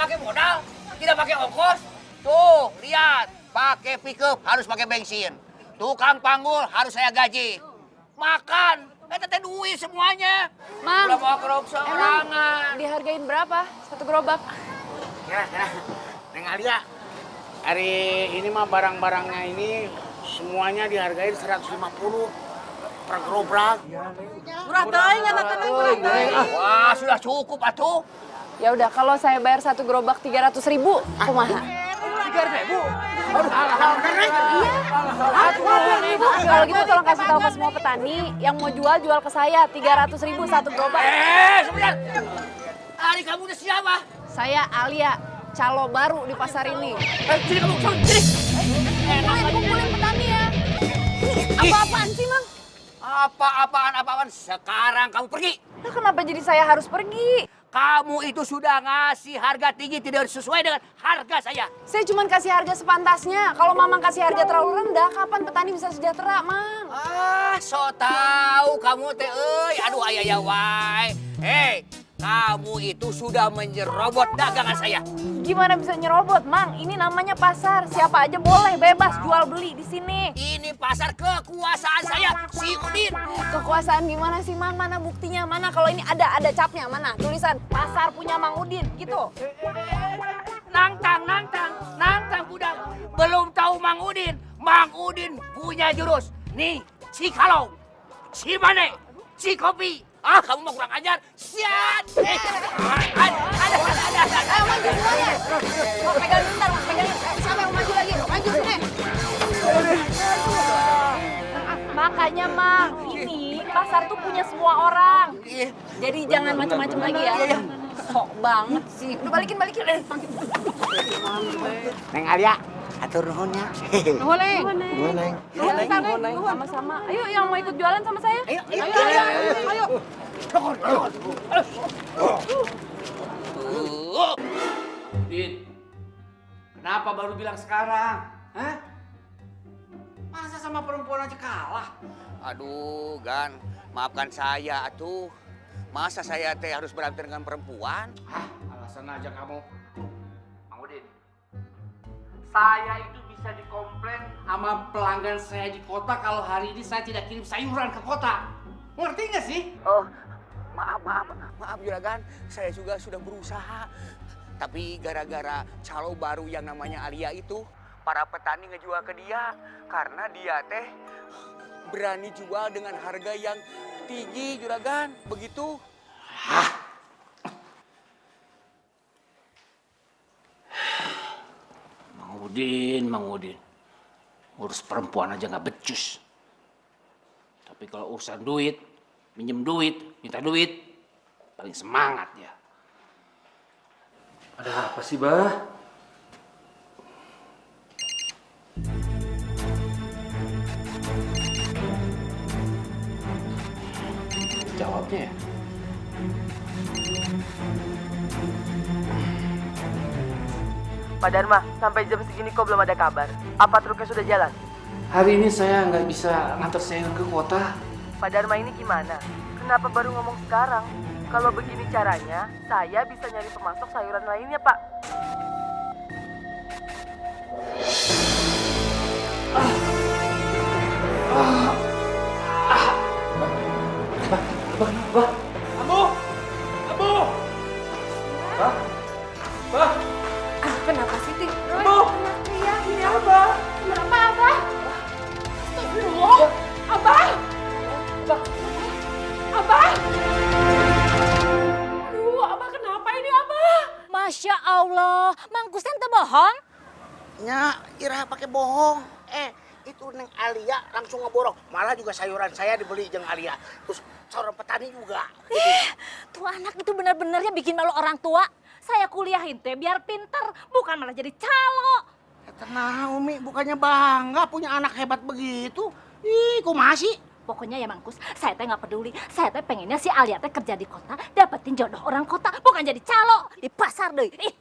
pakai modal, tidak pakai ongkos. Tuh, lihat, pakai pickup harus pakai bensin. Tukang panggul harus saya gaji. Makan, teh duit semuanya. Mang, udah mau kerok seorangan. dihargain berapa satu gerobak? Ya, Neng Alia, hari ini mah barang-barangnya ini semuanya dihargai 150 per gerobak. Murah teuing eta teh murah teuing. Wah, sudah cukup atuh. Ya udah, kalau saya bayar satu gerobak 300.000, kumaha? 3.000. Iya. Kalau gitu tolong kasih tahu ke semua petani yang mau jual ke saya 300.000 satu gerobak. Sebentar. Hari kamu udah siapa? Saya Alia, calo baru di pasar ini. Sini kamu, sini. Kumpulin petani ya. Ini apa-apaan sih, Mang? Apaan? Sekarang kamu pergi. Nah, kenapa jadi saya harus pergi? Kamu itu sudah ngasih harga tinggi tidak sesuai dengan harga saya. Saya cuma kasih harga sepantasnya. Kalau Mamang kasih harga terlalu rendah, kapan petani bisa sejahtera, Mang? So tahu kamu teh euy. Aduh ayah wae. Hei, kamu itu sudah menyerobot dagangan saya. Gimana bisa nyerobot, Mang? Ini namanya pasar. Siapa aja boleh bebas jual beli di sini. Ini pasar kekuasaan saya, si Udin. Kekuasaan gimana sih, Mang? Mana buktinya? Mana kalau ini ada capnya? Mana? Tulisan pasar punya Mang Udin gitu. Nangtang budak. Belum tahu Mang Udin. Mang Udin punya jurus. Nih, si kalong, si mane, si kopi. Kamu mau kurang ajar? Siat. Ayo maju semuanya. Mau pegang bentar, Mang. Pegangin. Siapa yang mau maju lagi? Maju sini. Makanya, Mang, ini pasar tuh punya semua orang. Jadi jangan macam-macam lagi ya. Sok banget sih. Udah balikin. Neng Alia, atur nuhunnya. Nuhun, Neng. Nuhun, Neng. Nuhun. Sama-sama. Ayo yang mau ikut jualan sama saya. Ayo. Din, kenapa baru bilang sekarang? Hah? Masa sama perempuan aja kalah? Aduh, Gan, maafkan saya atuh. Masa saya teh harus berantem dengan perempuan? Hah, alasan aja kamu. Mang Udin, saya itu bisa dikomplain sama pelanggan saya di kota kalau hari ini saya tidak kirim sayuran ke kota. Ngerti nggak sih? Oh, maaf Juragan, saya juga sudah berusaha. Tapi gara-gara calo baru yang namanya Alia itu, para petani ngejual ke dia. Karena dia teh berani jual dengan harga yang tinggi, Juragan. Begitu. Hah? Mang Udin. Urus perempuan aja nggak becus. Tapi kalau urusan duit, minjem duit, minta duit, paling semangat ya. Ada apa sih, Bah? Jawabnya ya. Pak Dharma, sampai jam segini kok belum ada kabar. Apa truknya sudah jalan? Hari ini saya nggak bisa ngantar sayur ke kota. Pak Dharma ini gimana? Kenapa baru ngomong sekarang? Kalau begini caranya, saya bisa nyari pemasok sayuran lainnya, Pak. Kenapa sih, Ting? Iya, ini Abah. Kenapa, Abah? Astagfirullah. Abah! Abah! Aduh, Abah kenapa ini, Abah? Masya Allah, Mang Kusen teu bohong? Nya, Ira pakai bohong. Itu Neng Alia langsung ngeborong. Malah juga sayuran saya dibeli jeung Alia. Terus seorang petani juga. Tuh anak itu benar-benarnya bikin malu orang tua. Saya kuliahin teh biar pinter, bukan malah jadi calo. Tenang Umi, bukannya bangga punya anak hebat begitu. Ih, kok masih? Pokoknya ya Mangkus, saya teh nggak peduli. Saya teh pengennya si Alia teh kerja di kota, dapetin jodoh orang kota, bukan jadi calo di pasar deh. Ih.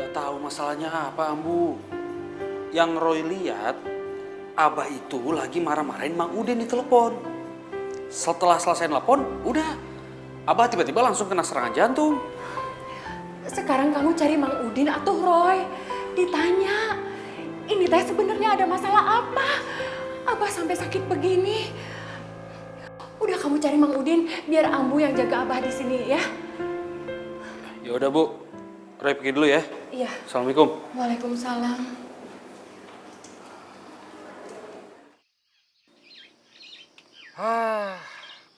Nggak tahu masalahnya apa, Ambu. Yang Roy lihat, Abah itu lagi marah-marahin Mang Udin di telepon. Setelah selesai telepon, udah. Abah tiba-tiba langsung kena serangan jantung. Sekarang kamu cari Mang Udin atau Roy. Ditanya, ini teh sebenarnya ada masalah apa? Abah sampai sakit begini. Udah kamu cari Mang Udin, biar Ambu yang jaga Abah di sini ya. Ya udah Bu, Roy pergi dulu ya. Iya. Assalamualaikum. Waalaikumsalam.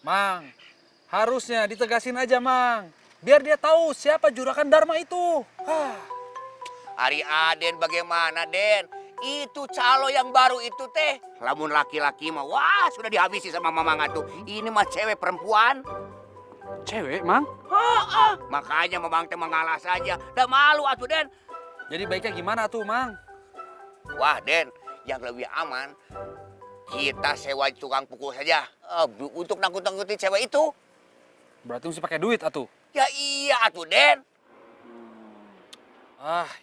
Mang, harusnya ditegasin aja, Mang. Biar dia tahu siapa juragan Dharma itu. Ari Aden bagaimana, Den? Itu calo yang baru itu teh. Lamun laki-laki mah, wah sudah dihabisi sama Mamang tuh. Ini mah cewek perempuan. Cewek, Mang? Makanya Mamang teh mengalah saja. Dah malu atuh, Den. Jadi baiknya gimana tuh, Mang? Wah, Den, yang lebih aman, kita sewa tukang pukul saja. Untuk nangkut-nangkutin cewek itu. Berarti mesti pakai duit atuh. Ya iya atuh, Den.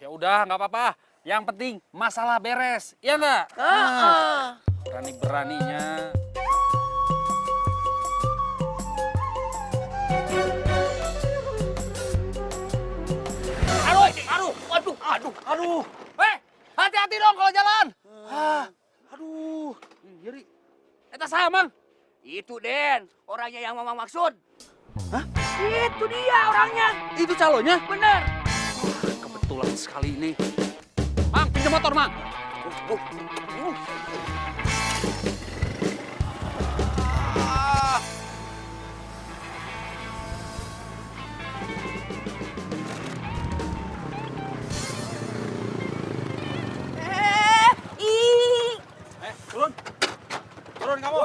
Ya udah, nggak apa-apa. Yang penting masalah beres, ya nggak? Berani-beraninya. Aduh. Hati-hati dong kalau jalan. Aduh, nyeri. Eta saya, Mang. Itu, Den, orangnya yang Mamang maksud. Hah? Itu dia orangnya. Itu calonnya? Bener. Kebetulan sekali ini. Mang, pinjam motor, Mang. Turun. Turun kamu.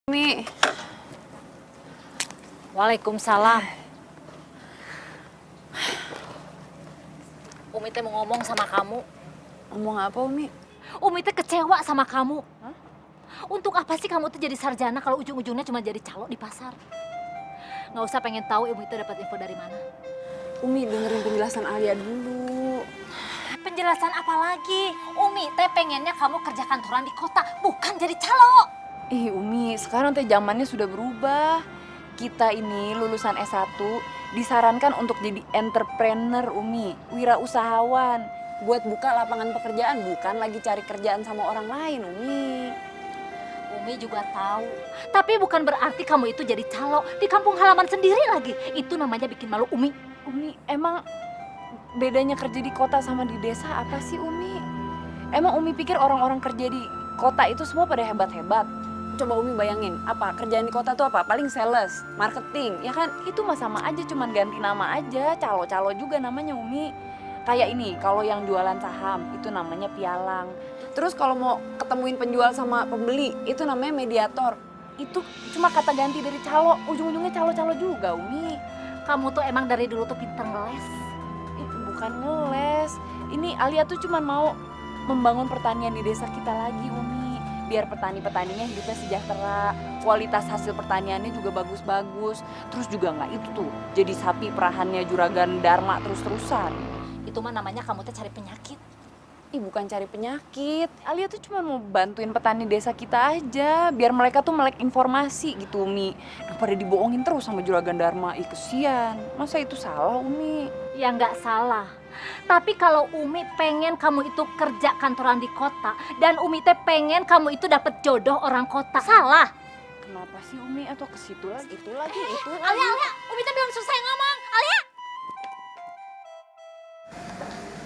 Mi. Waalaikumsalam. Umi teh mau ngomong sama kamu. Ngomong apa, Umi? Umi teh kecewa sama kamu. Hah? Untuk apa sih kamu tuh jadi sarjana kalau ujung-ujungnya cuma jadi calo di pasar? Nggak usah pengen tahu Umi teh dapat info dari mana. Umi dengerin penjelasan Alia dulu. Penjelasan apa lagi? Umi teh pengennya kamu kerja kantoran di kota, bukan jadi calo. Umi, sekarang teh zamannya sudah berubah. Kita ini lulusan S1 disarankan untuk jadi entrepreneur, Umi. Wirausahawan. Buat buka lapangan pekerjaan, bukan lagi cari kerjaan sama orang lain, Umi. Umi juga tahu. Tapi bukan berarti kamu itu jadi calo di kampung halaman sendiri lagi. Itu namanya bikin malu Umi. Umi, emang bedanya kerja di kota sama di desa apa sih, Umi? Emang Umi pikir orang-orang kerja di kota itu semua pada hebat-hebat. Coba Umi bayangin, apa kerjaan di kota tuh apa? Paling sales, marketing, ya kan? Itu mah sama aja, cuman ganti nama aja. Calo-calo juga namanya Umi. Kayak ini, kalau yang jualan saham itu namanya pialang. Terus kalau mau ketemuin penjual sama pembeli itu namanya mediator. Itu cuma kata ganti dari calo, ujung-ujungnya calo-calo juga Umi. Kamu tuh emang dari dulu tuh pinter ngeles. Bukan ngeles, ini Alia tuh cuma mau membangun pertanian di desa kita lagi Umi. Biar petani-petaninya hidupnya sejahtera, kualitas hasil pertaniannya juga bagus-bagus. Terus juga nggak itu tuh, jadi sapi perahannya juragan Dharma terus-terusan. Itu mah namanya kamu tuh cari penyakit. Ih bukan cari penyakit, Alia tuh cuma mau bantuin petani desa kita aja. Biar mereka tuh melek informasi gitu Umi. Daripada dibohongin terus sama juragan Dharma, ih kesian. Masa itu salah Umi? Ya nggak salah. Tapi kalau Umi pengen kamu itu kerja kantoran di kota dan Umi teh pengen kamu itu dapet jodoh orang kota, salah. Kenapa sih Umi atau ke situ lagi, itu lagi, itu lagi. Alia, Umi teh belum selesai ngomong. Alia.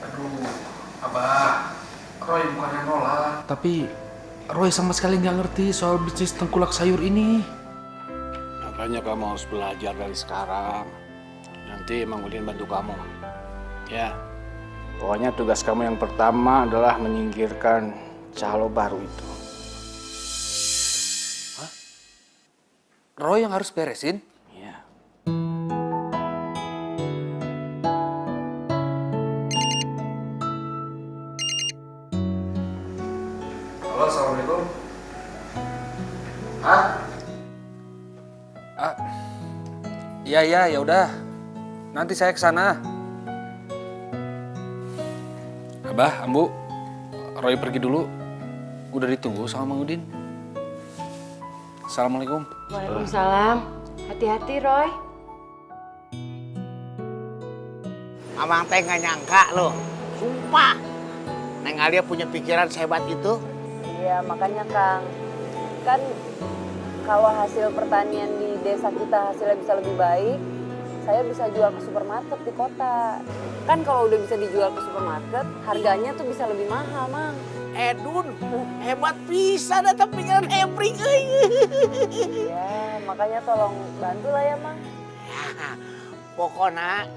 Aduh, Abah, Roy bukannya nolak. Tapi Roy sama sekali nggak ngerti soal bisnis tengkulak sayur ini. Makanya kamu harus belajar dari sekarang. Nanti Mang Udin bantu kamu. Ya, pokoknya tugas kamu yang pertama adalah menyingkirkan calo baru itu. Roy yang harus beresin? Ya. Halo, assalamualaikum. Hah? Iya, ya udah. Nanti saya ke sana. Abah, Ambu, Roy pergi dulu. Udah ditunggu sama Mang Udin. Assalamualaikum. Waalaikumsalam. Hati-hati Roy. Amang teh nggak nyangka loh. Sumpah. Neng Alia punya pikiran sehebat itu. Iya, makanya Kang. Kan kalau hasil pertanian di desa kita hasilnya bisa lebih baik, saya bisa jual ke supermarket di kota. Kan kalau udah bisa dijual ke supermarket, harganya tuh bisa lebih mahal, Mang. Edun, hebat bisa datang pikiran Hebring. Ya, makanya tolong bantulah ya, Mang. Ya, pokoknya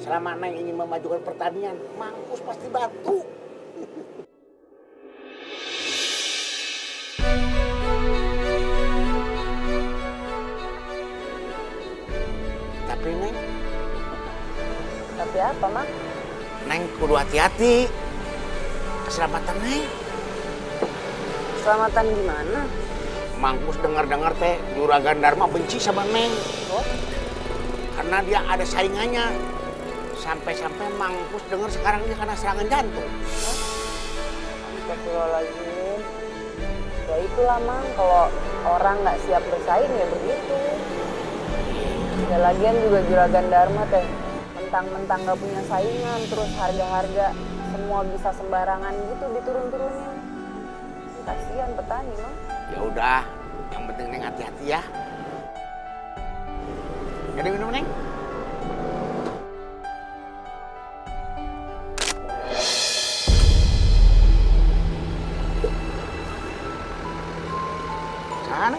selama Neng ingin memajukan pertanian, Mangkus pasti bantu. Tapi Neng, Tapi apa, Mang? Neng kudu hati-hati. Keselamatan Neng. Keselamatan gimana? Mangkus dengar-dengar teh Juragan Dharma benci sama Neng. Oh, Karena dia ada saingannya. Sampai-sampai Mangkus dengar sekarang dia kena serangan jantung. astagfirullahaladzim. Ya itulah, Mang. Kalau orang nggak siap bersaing ya begitu. Ya lagian juga Juragan Dharma teh mentang-mentang nggak punya saingan, terus harga-harga semua bisa sembarangan gitu diturun-turunin. Kasihan petani, Mang. Ya udah, yang penting Neng hati-hati ya. Jadi minum Neng. Sana.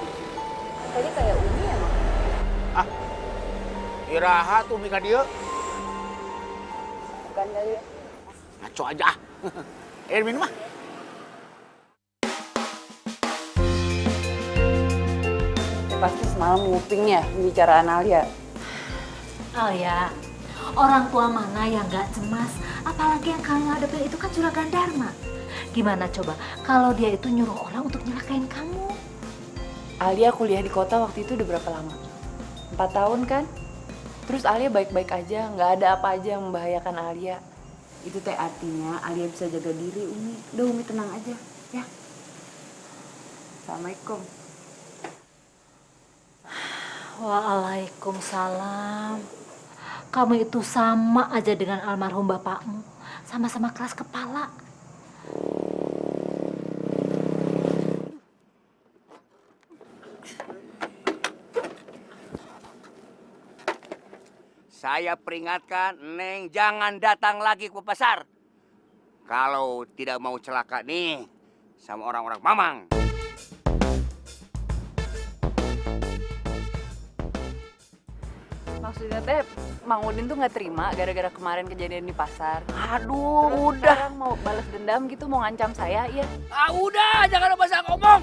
Tadi kayak Umi ya, Mang? Iraha tuh mika dia. Bukan kali ya? Ngaco aja. Minum ah. Pasti semalam nguping ya pembicaraan Alia. Alia, orang tua mana yang gak cemas? Apalagi yang kamu ngadepin itu kan Juragan Dharma. Gimana coba kalau dia itu nyuruh orang untuk nyelakain kamu? Alia kuliah di kota waktu itu udah berapa lama? 4 tahun kan? Terus Alia baik-baik aja, nggak ada apa aja yang membahayakan Alia. Itu teh artinya Alia bisa jaga diri, Umi. Udah Umi tenang aja, ya. Assalamualaikum. Waalaikumsalam. Kamu itu sama aja dengan almarhum bapakmu. Sama-sama keras kepala. Saya peringatkan, Neng jangan datang lagi ke pasar. Kalau tidak mau celaka nih, sama orang-orang Mamang. Maksudnya teh, Mang Udin tuh nggak terima gara-gara kemarin kejadian di pasar. Aduh, Terus udah. sekarang mau balas dendam gitu, mau ngancam saya, iya. Udah, jangan banyak ngomong.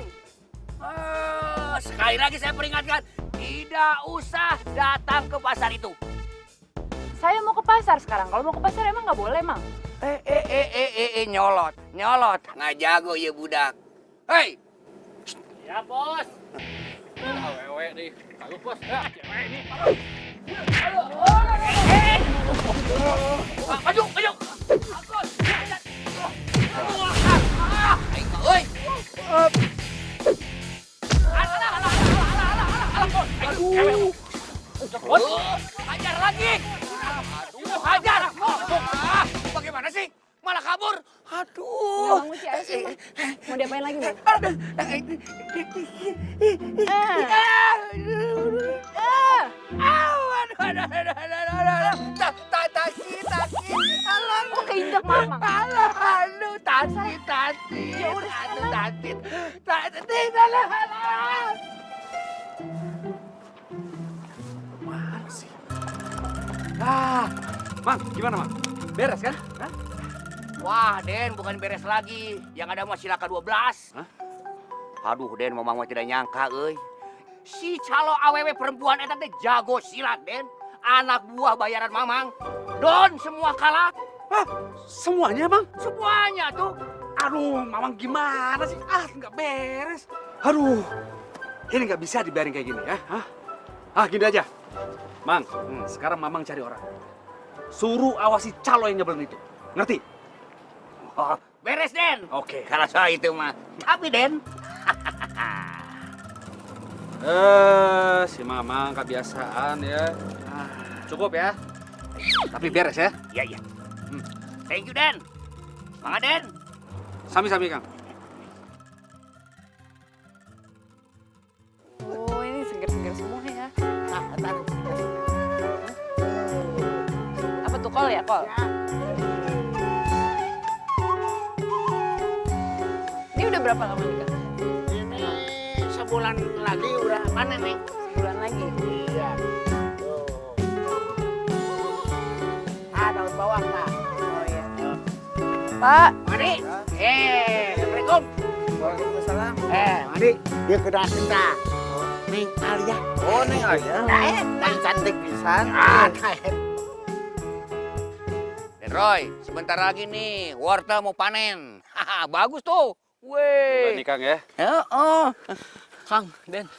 Sekali lagi saya peringatkan, tidak usah datang ke pasar itu. Saya mau ke pasar sekarang. Kalau mau ke pasar emang nggak boleh, Mang. Nyolot. Nggak jago ya budak. Hei. Ya, Bos. Awewe nih, bagus bos. Ya, cewek ini. Maju. Aduh. Hajar lagi. Hajar. Bagaimana sih? Malah kabur. Aduh. Mang Uci, ayo sih, Mang. Mau diapain lagi, Mang? Takut. Kok keinjak Mama? Aduh, tati. Ya udah, Aduh, tati. Mana sih? Mang, gimana Mang? Beres kan? Hah? Wah, Den, bukan beres lagi. Yang ada mah silaka 12. Hah? Aduh, Den, Mamang mah tidak nyangka, euy. Si calo awewe perempuan eta teh jago silat, Den. Anak buah bayaran Mamang. Don semua kalah. Hah? Semuanya Mang? Semuanya tuh. Aduh, Mamang gimana sih? Nggak beres. Aduh, ini nggak bisa dibiarin kayak gini ya. Hah? Gini aja. Mang, sekarang Mamang cari orang. Suruh awasi calo yang nyebelin itu. Ngerti? Oh, beres, Den. Oke. Kalau soal itu mah. Tapi, Den. Si Mamang kebiasaan ya. Cukup ya. Tapi beres ya. Iya. Thank you, Den. Semangat, Den. Sami-sami, Kang. Oh, ini seger-seger semua ya. Apa tuh, kol ya, kol? Ini udah berapa lama nikah? Ini sebulan lagi udah panen nih. Sebulan lagi. Iya. Daun bawang, Pak. Oh iya. Pak, Mari. Assalamualaikum. Waalaikumsalam. Mari. Dia kena cinta. Ning Alia. Oh, Neng Alia. Neng cantik pisan. Dan Roy, sebentar lagi nih, wortel mau panen. Bagus tuh. Weh. Ini Kang ya. Kang, Den.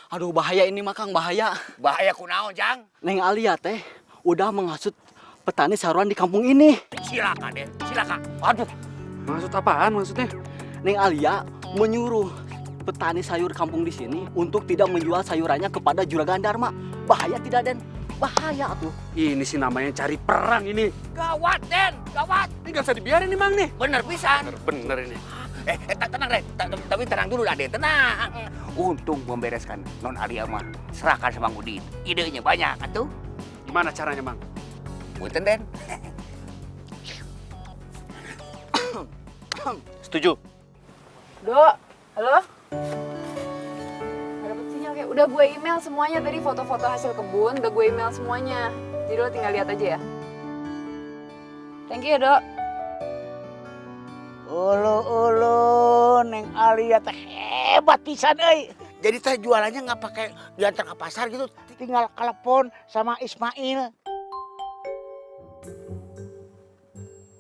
Aduh, bahaya ini mah Kang, bahaya. Bahaya kunaon, Jang? Neng Alia teh udah menghasut petani sayuran di kampung ini. Silakan, Den. Silakan. Aduh. Maksud apaan maksudnya? Neng Alia menyuruh petani sayur kampung di sini untuk tidak menjual sayurannya kepada Juragan Dharma. Bahaya tidak, Den? Bahaya tuh. Ini sih namanya cari perang ini. Gawat, Den. Gawat. Ini nggak bisa dibiarin nih Mang nih. Bener pisan. Bener ini. Tenang, Den. Tapi tenang dulu, Den. Tenang. Untung membereskan Non Alia mah. Serahkan sama Mang Udin. Idenya banyak, atuh. Gimana caranya Mang? Punten, Den. Setuju. Dok, halo? Gak dapet sinyal kayak. Udah gue email semuanya tadi, foto-foto hasil kebun. Udah gue email semuanya. Jadi lo tinggal lihat aja ya. Thank you ya, Dok. Ulu, Neng Alia teh hebat pisan, euy. Jadi teh jualannya nggak pakai diantar ke pasar gitu, tinggal telepon sama Ismail.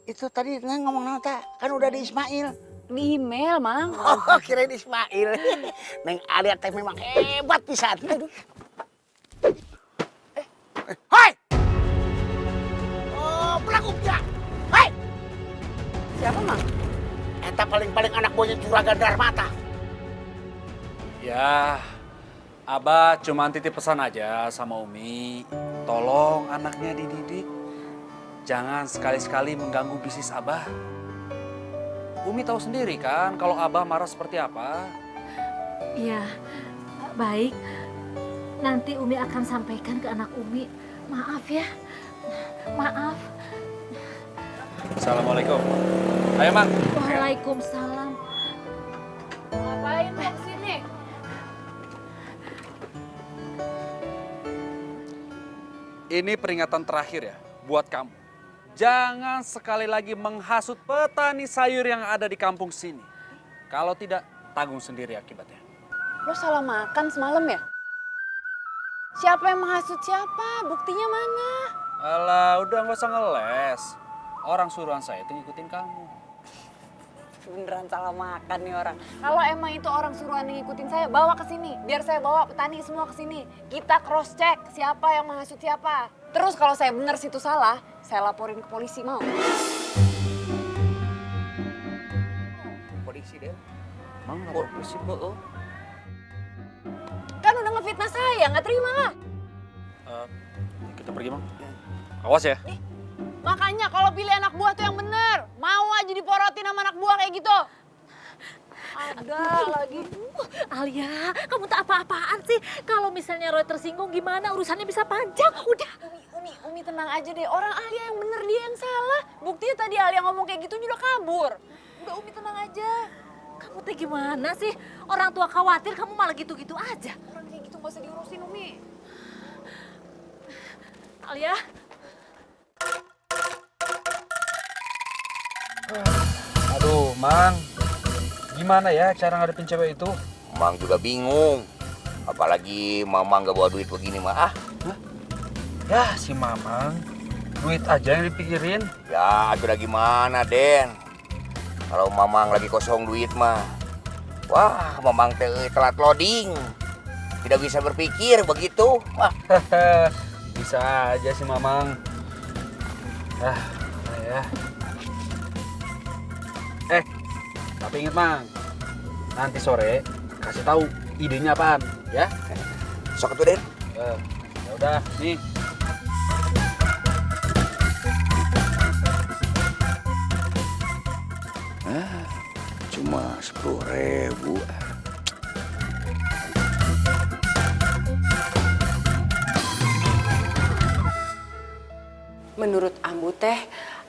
Itu tadi Neng ngomong nama teh, kan udah di Ismail. Di email, Mang. Oh, kirain Ismail. Neng Alia teh memang hebat pisan. Aduh. Hai! Oh, pelakunya. Hai! Siapa, Mang? Eta paling-paling anak buahnya Juragan Dharma tah. Ya, Abah cuma titip pesan aja sama Umi. Tolong anaknya dididik. Jangan sekali-sekali mengganggu bisnis Abah. Umi tahu sendiri kan kalau Abah marah seperti apa. Iya, baik. Nanti Umi akan sampaikan ke anak Umi. Maaf ya, maaf. Assalamualaikum. Ayo Mang. Waalaikumsalam. ngapain lo kesini? Ini peringatan terakhir ya buat kamu. Jangan sekali lagi menghasut petani sayur yang ada di kampung sini. Kalau tidak, tanggung sendiri akibatnya. Lo salah makan semalam ya? Siapa yang menghasut siapa? Buktinya mana? Alah, udah nggak usah ngeles. Orang suruhan saya itu ngikutin kamu. Beneran salah makan nih orang. Kalau emang itu orang suruhan yang ngikutin saya, bawa ke sini. Biar saya bawa petani semua ke sini. Kita cross check siapa yang menghasut siapa. Terus kalau saya bener situ salah, saya laporin ke polisi, mau? Polisi deh. Mang, lapor polisi, Bu. Kan udah ngefitnah saya, nggak terima lah. Kita pergi, Mang. Awas ya. Makanya kalau pilih anak buah tuh yang bener. Mau aja diporotin sama anak buah kayak gitu. Ada lagi. Alia, kamu tak apa-apaan sih? Kalau misalnya Roy tersinggung gimana? Urusannya bisa panjang. Udah. Umi tenang aja deh. Orang Alia yang bener, dia yang salah. Buktinya tadi Alia ngomong kayak gitu udah kabur. Udah Umi tenang aja. Kamu teh gimana sih? Orang tua khawatir, kamu malah gitu-gitu aja. Orang kayak gitu gak usah diurusin Umi. Alia. Aduh, Mang. Gimana ya cara ngadepin cewek itu? Mang juga bingung. Apalagi Mamang gak bawa duit begini mah. Ya, si Mamang. Duit aja yang dipikirin. Ya, akhirnya gimana, Den? Kalau Mamang lagi kosong duit mah. Wah, Mamang teh telat loading. Tidak bisa berpikir begitu. Wah, Bisa aja si Mamang. Ya. Tapi inget, Mang. Nanti sore kasih tahu idenya apaan, ya? sok atuh, Den. Ya udah, nih. Cuma 10.000. Menurut Ambu teh,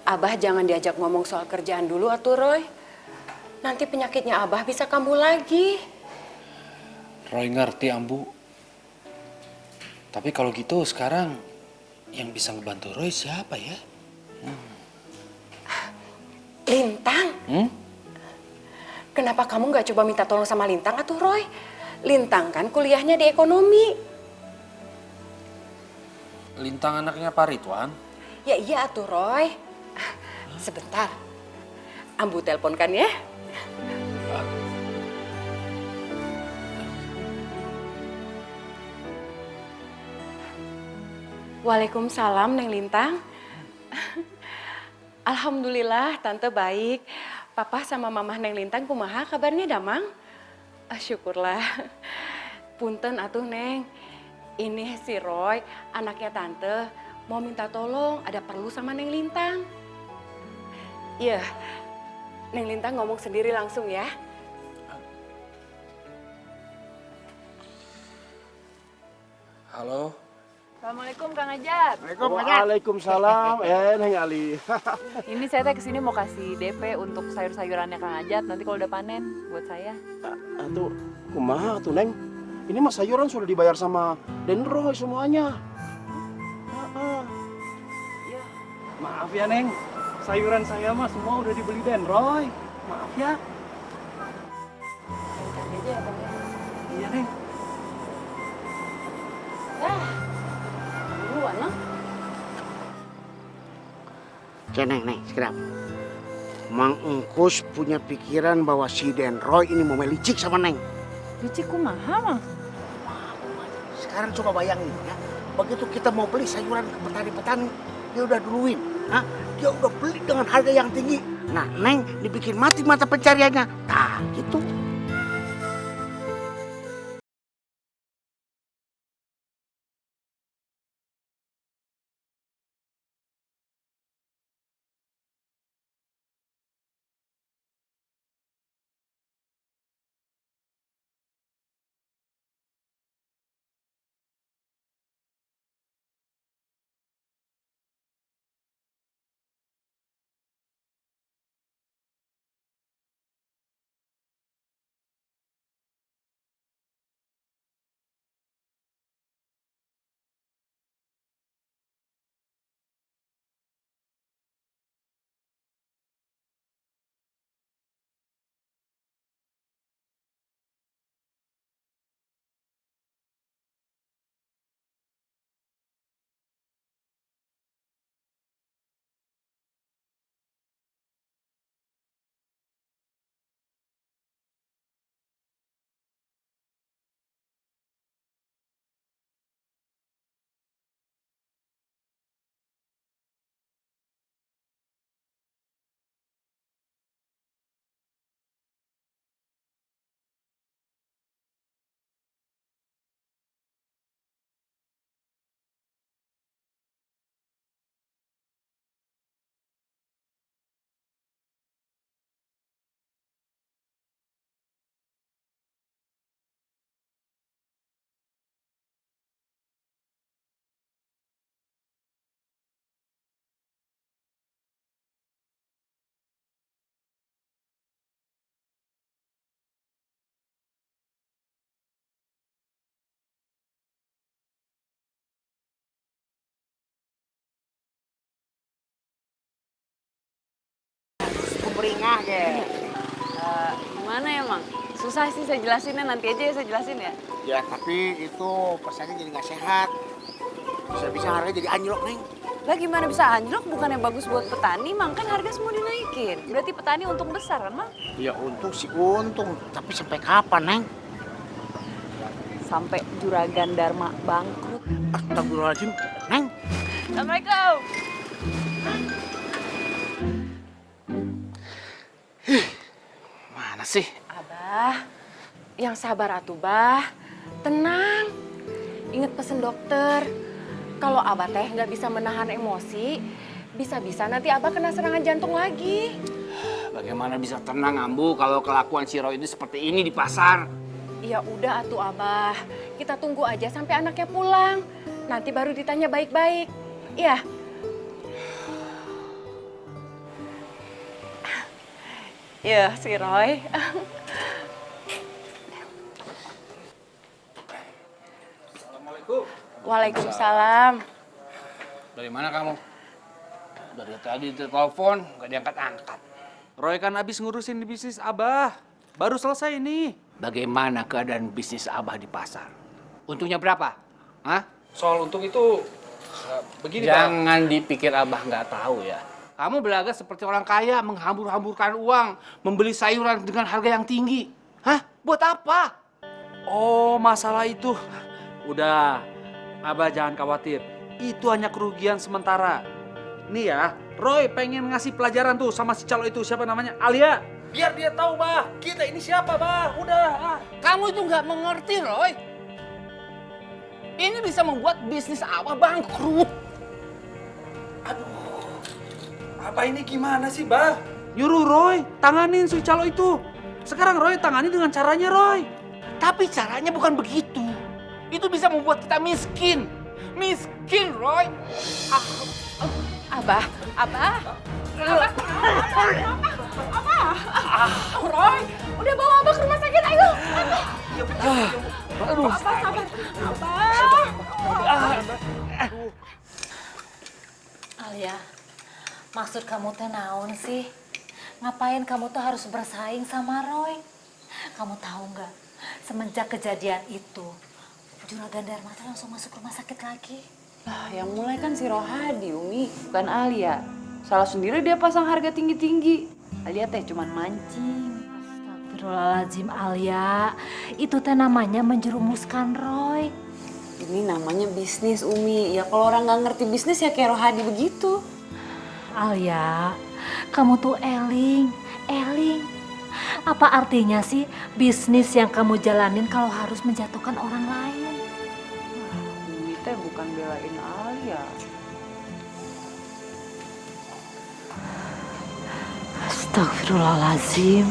Abah jangan diajak ngomong soal kerjaan dulu atuh Roy. Nanti penyakitnya Abah bisa kambuh lagi. Roy ngerti, Ambu. Tapi kalau gitu sekarang yang bisa ngebantu Roy siapa ya? Lintang? Kenapa kamu nggak coba minta tolong sama Lintang atuh Roy? Lintang kan kuliahnya di ekonomi. Lintang anaknya Pak Ridwan. Ya iya atuh Roy. Sebentar. Ambu teleponkan ya. Waalaikumsalam Neng Lintang. Alhamdulillah Tante baik. Papa sama Mama Neng Lintang kumaha kabarnya Damang? Syukurlah. Punten atuh Neng. Ini si Roy, anaknya Tante, mau minta tolong, ada perlu sama Neng Lintang. Iya, Neng Lintang ngomong sendiri langsung ya. Halo. Assalamualaikum Kang Ajat. Waalaikumsalam, Neng Ali. Ini saya teh kesini mau kasih DP untuk sayur-sayurannya Kang Ajat. Nanti kalau udah panen buat saya. Tuh, kumaha tuh Neng? Ini mah sayuran sudah dibayar sama Den Roy semuanya. Ya. Maaf ya, Neng. Sayuran saya mah semua udah dibeli Den Roy. Maaf ya. Iya, Neng. Duluan lah. Oke, Neng, sekarang. Mang Engkus punya pikiran bahwa si Den Roy ini mau melicik sama Neng. Licik kumaha mah? Sekarang coba bayangin ya. Begitu kita mau beli sayuran ke petani-petani, dia udah duluin. Dia udah beli dengan harga yang tinggi. Nah, Neng dibikin mati mata pencariannya. Nah, gitu. tengah ke. Gimana ya, Mang? Susah sih saya jelasinnya, nanti aja ya saya jelasin ya. Ya tapi itu persaingan jadi nggak sehat. Bisa-bisa harganya jadi anjlok, Neng. Lah gimana bisa anjlok? Bukannya bagus buat petani, Mang, kan harga semua dinaikin. Berarti petani untung besar kan, Mang? Ya untung sih untung, tapi sampai kapan, Neng? Sampai Juragan Dharma bangkrut. Astagfirullahaladzim, Neng. Assalamualaikum. Mana sih? Abah, yang sabar atuh, Bah. Tenang. Ingat pesen dokter. Kalau Abah teh nggak bisa menahan emosi, bisa-bisa nanti Abah kena serangan jantung lagi. Bagaimana bisa tenang, Ambu, kalau kelakuan si Roy ini seperti ini di pasar? Ya udah atuh, Abah. Kita tunggu aja sampai anaknya pulang. Nanti baru ditanya baik-baik. Iya. Ya, si Roy. Assalamualaikum. Waalaikumsalam. Dari mana kamu? Dari tadi telepon, nggak diangkat-angkat. Roy kan habis ngurusin di bisnis Abah. Baru selesai ini. Bagaimana keadaan bisnis Abah di pasar? Untungnya berapa? Hah? Soal untung itu begini, Bang. Jangan dipikir Abah nggak tahu ya. Kamu berlagak seperti orang kaya, menghambur-hamburkan uang, membeli sayuran dengan harga yang tinggi. Hah? Buat apa? Oh, masalah itu. Udah, Abah jangan khawatir. Itu hanya kerugian sementara. Nih ya, Roy pengen ngasih pelajaran tuh sama si calo itu, siapa namanya? Alia. Biar dia tahu, Bah, kita ini siapa, Bah. Udah. Kamu itu nggak mengerti, Roy. Ini bisa membuat bisnis Abah bangkrut. Abah ini gimana sih, Bah? Nyuruh Roy tanganin si calo itu. Sekarang Roy tangani dengan caranya Roy. Tapi caranya bukan begitu. Itu bisa membuat kita miskin. Miskin, Roy. Abah. Roy, udah bawa Abah ke rumah sakit, ayo. Aduh. Abah, sabar. Abah. Alia, maksud kamu teh naon sih? Ngapain kamu tuh harus bersaing sama Roy? Kamu tahu nggak? Semenjak kejadian itu, Juragan Dharma tuh langsung masuk rumah sakit lagi. Lah, yang mulai kan si Rohadi, Umi, bukan Alia. Salah sendiri dia pasang harga tinggi-tinggi. Alia teh cuman mancing. Astagfirullahaladzim, Alia. Itu teh namanya menjerumuskan Roy. Ini namanya bisnis, Umi. Ya kalau orang nggak ngerti bisnis ya kayak Rohadi begitu. Alia, kamu tuh eling. Apa artinya sih bisnis yang kamu jalanin kalau harus menjatuhkan orang lain? Umi teh bukan belain Alia. Astagfirullahaladzim.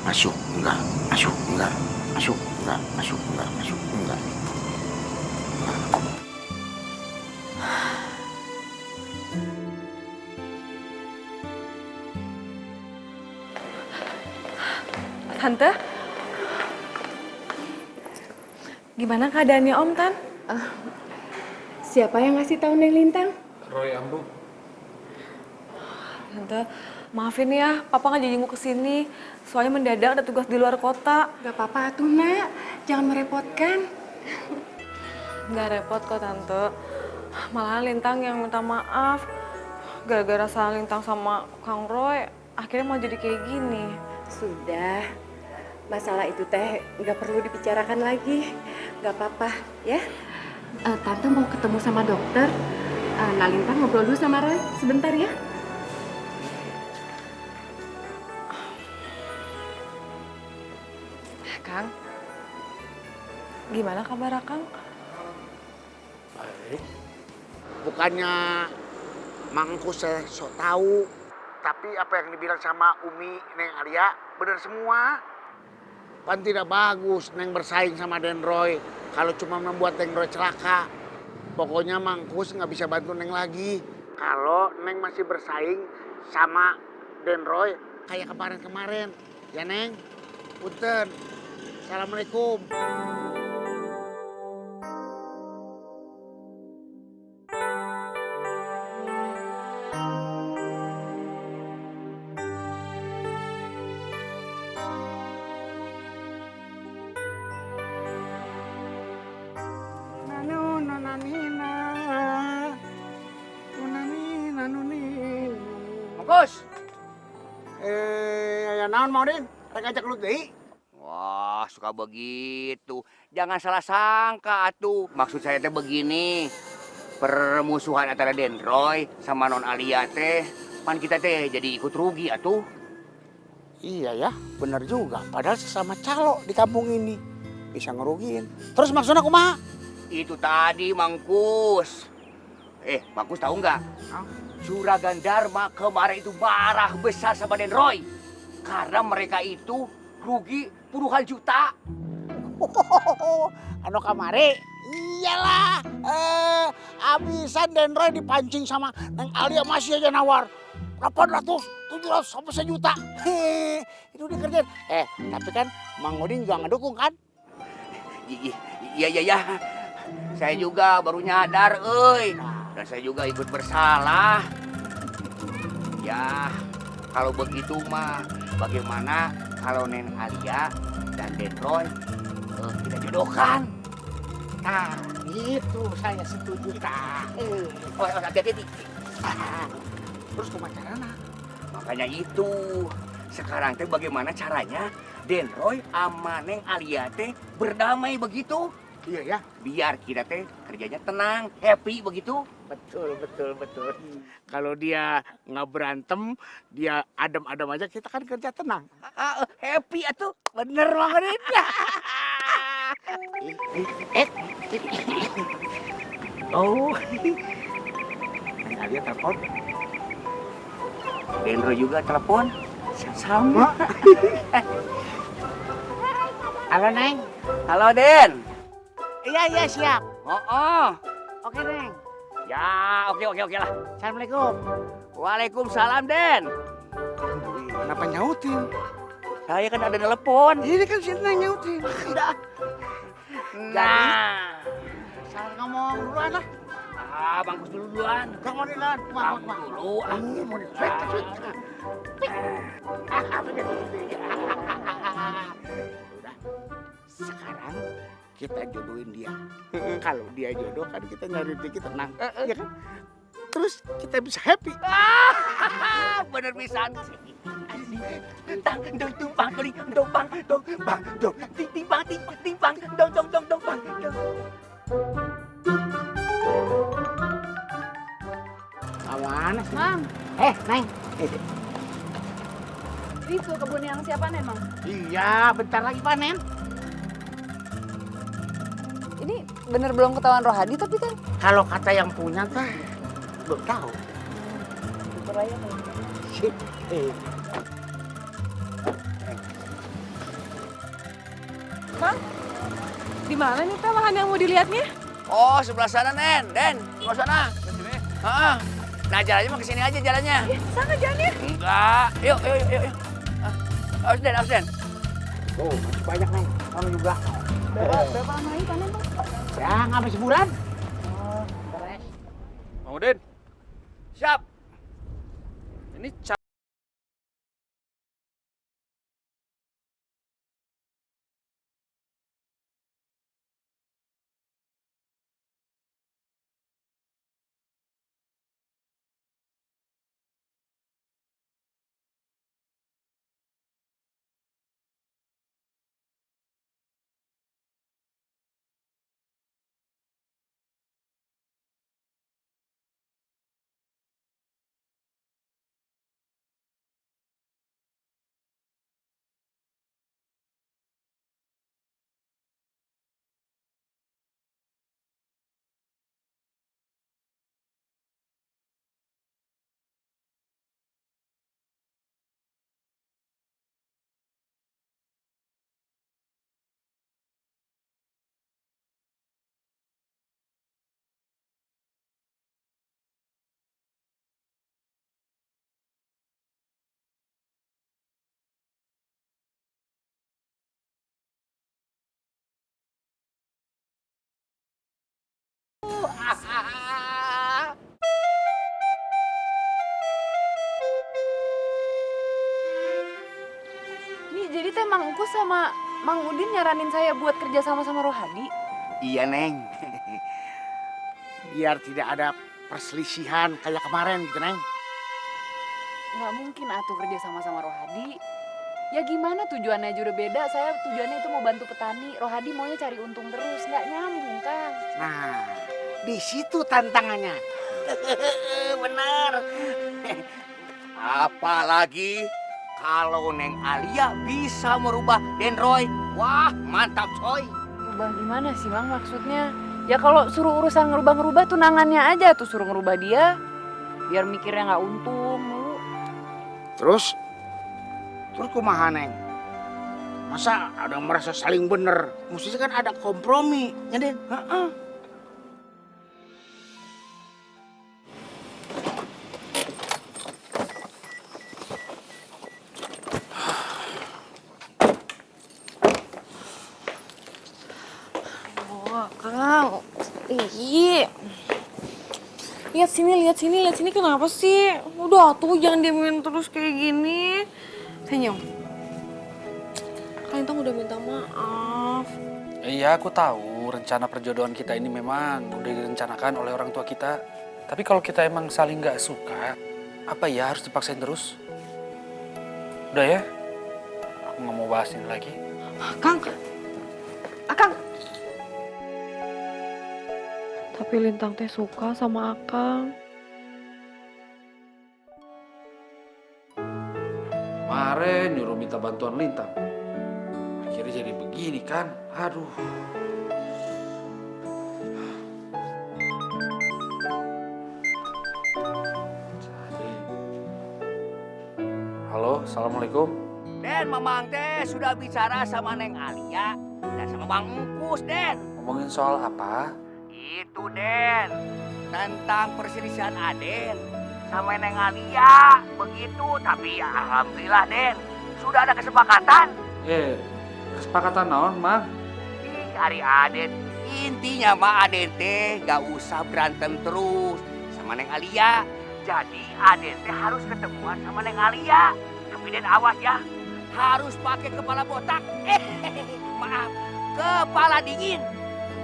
Masuk, enggak. Masuk, enggak. Masuk, enggak. Masuk, enggak. Masuk, enggak. Tante, gimana keadaannya Om Tan? Siapa yang ngasih tahu Neng Lintang? Roy, Ambu. Tante, maafin ya, Papa nggak jadi mau kesini. Soalnya mendadak ada tugas di luar kota. Gak apa-apa tuh, Nak. Jangan merepotkan. Nggak repot kok, Tante. Malahan Lintang yang minta maaf. Gara-gara salah Lintang sama Kang Roy, akhirnya mau jadi kayak gini. Sudah. Masalah itu teh nggak perlu dibicarakan lagi. Nggak apa-apa, ya. Tante mau ketemu sama dokter. Nalintang ngobrol dulu sama Roy sebentar ya. Kang, gimana kabar Kang? Baik. Bukannya Mangku saya sok tahu, tapi apa yang dibilang sama Umi, Neng Alia, benar semua. Kan tidak bagus Neng bersaing sama Den Roy kalau cuma membuat Den Roy celaka. Pokoknya Mangkus nggak bisa bantu Neng lagi. Kalau Neng masih bersaing sama Den Roy kayak kemarin-kemarin. Ya Neng? Punten. Assalamualaikum. Bagus. Ya naon mau Din? Rek ajak lu deui. Wah, suka begitu. Jangan salah sangka atuh. Maksud saya teh begini. Permusuhan antara Denroy sama Non Alia teh, pan kita teh jadi ikut rugi atuh. Iya ya, bener juga. Padahal sesama calo di kampung ini bisa ngerugiin. Terus maksudnya kumaha? Itu tadi Mangkus. Mangkus tahu nggak? Juragan Dharma kemarin itu marah besar sama Denroy. Karena mereka itu rugi puluhan juta. Anu kamari? Iyalah. Abisan Denroy dipancing sama Neng Alia masih aja nawar. 800, 700, sampai sejuta. Itu dikerjain. Tapi kan Mang Udin juga ngedukung kan? Iya. Saya juga baru nyadar, euy. Dan saya juga ikut bersalah. Ya, kalau begitu mah bagaimana kalau Neng Alia dan Denroy kita jodohkan? Nah, itu saya setuju, Kak. Hati-hati. Terus kumaha carana? Makanya itu. Sekarang teh bagaimana caranya Denroy sama Neng Alia teh berdamai begitu? Iya ya. Biar kita teh kerjanya tenang, happy begitu. Betul. Kalau dia nggak berantem, dia adem-adem aja, kita kan kerja tenang. Happy atuh. Bener banget. Oh. Neng Alia telepon. Denroy juga telepon. Sama. Halo, Neng. Halo, Den. Iya, siap. Oh. Oke, Neng. Ya, oke lah. Assalamualaikum. Waalaikumsalam, Den. Kenapa nyautin? Saya kan ada telepon. Ini kan si Neng nyautin. Nah. Salah ngomong duluan lah. Bangkus duluan. Kang Udin duluan. Bangkus dulu. Mau sweet. Udah. Sekarang kita jodohin dia. Kalau dia jodoh kan kita nyari rezeki tenang. Ya kan? Terus kita bisa happy. Bener pisan. Tang dong bang dong bang timbang dong bang. Awan, Mang, Neng. itu kebun yang siapa nih, Mang? Iya, bentar lagi panen. Ini bener belum ketahuan Rohadi tapi kan Kalau kata yang punya teh belum tahu. beraya kan. Mang, di mana nih Teh lahan yang mau dilihatnya? Oh, sebelah sana, Den. Sebelah sana. Heeh. Nah, jalannya mah kesini aja jalannya. Sana jalannya. Enggak. Yuk. Awas, Den. Oh, masih banyak, Neng. Kamu juga. Berapa lama lagi panen, Bang? Ya, nggak habis sebulan. Mang Udin, Siap. ini Nih jadi Teh Mang Engku sama Mang Udin nyaranin saya buat kerja sama Rohadi. Iya, Neng. Biar tidak ada perselisihan kayak kemarin gitu, Neng. nggak mungkin atuh kerja sama Rohadi. Ya gimana tujuannya aja udah beda. Saya tujuannya itu mau bantu petani. Rohadi maunya cari untung terus. Nggak nyambung, Kang. Nah, di situ tantangannya. Benar. Apalagi kalau Neng Alia bisa merubah Den Roy. Wah, mantap coy. Rubah gimana sih, Mang, maksudnya? Ya kalau suruh urusan ngerubah-ngerubah tunangannya aja tuh, suruh ngerubah dia. Biar mikirnya nggak untung mulu. Terus kumaha Neng? Masa ada merasa saling bener? Mestinya kan ada kompromi, ya Den? Heeh. Kang, ih, lihat sini, kenapa sih? Udah tuh jangan diemin terus kayak gini. Senyum. Kalian tuh udah minta maaf. Iya, aku tahu rencana perjodohan kita ini memang udah direncanakan oleh orang tua kita. Tapi kalau kita emang saling nggak suka, apa ya harus dipaksain terus? Udah ya, aku nggak mau bahas ini lagi. Kang, Akang. Tapi Lintang teh suka sama Akang. Kemarin nyuruh minta bantuan Lintang. Akhirnya jadi begini kan. Aduh. Halo, Assalamualaikum. Den, Mamang teh sudah bicara sama Neng Alia dan sama Bang Engkus, Den. Ngomongin soal apa? Itu, Den. Tentang perselisihan Aden sama Neng Alia. Begitu, tapi ya alhamdulillah, Den. Sudah ada kesepakatan. Kesepakatan naon, Mang? Ih, hari Aden. Intinya mah Aden teh gak usah berantem terus sama Neng Alia. Jadi Aden teh harus ketemuan sama Neng Alia. Tapi Den awas ya, harus pakai kepala botak. Maaf, kepala dingin.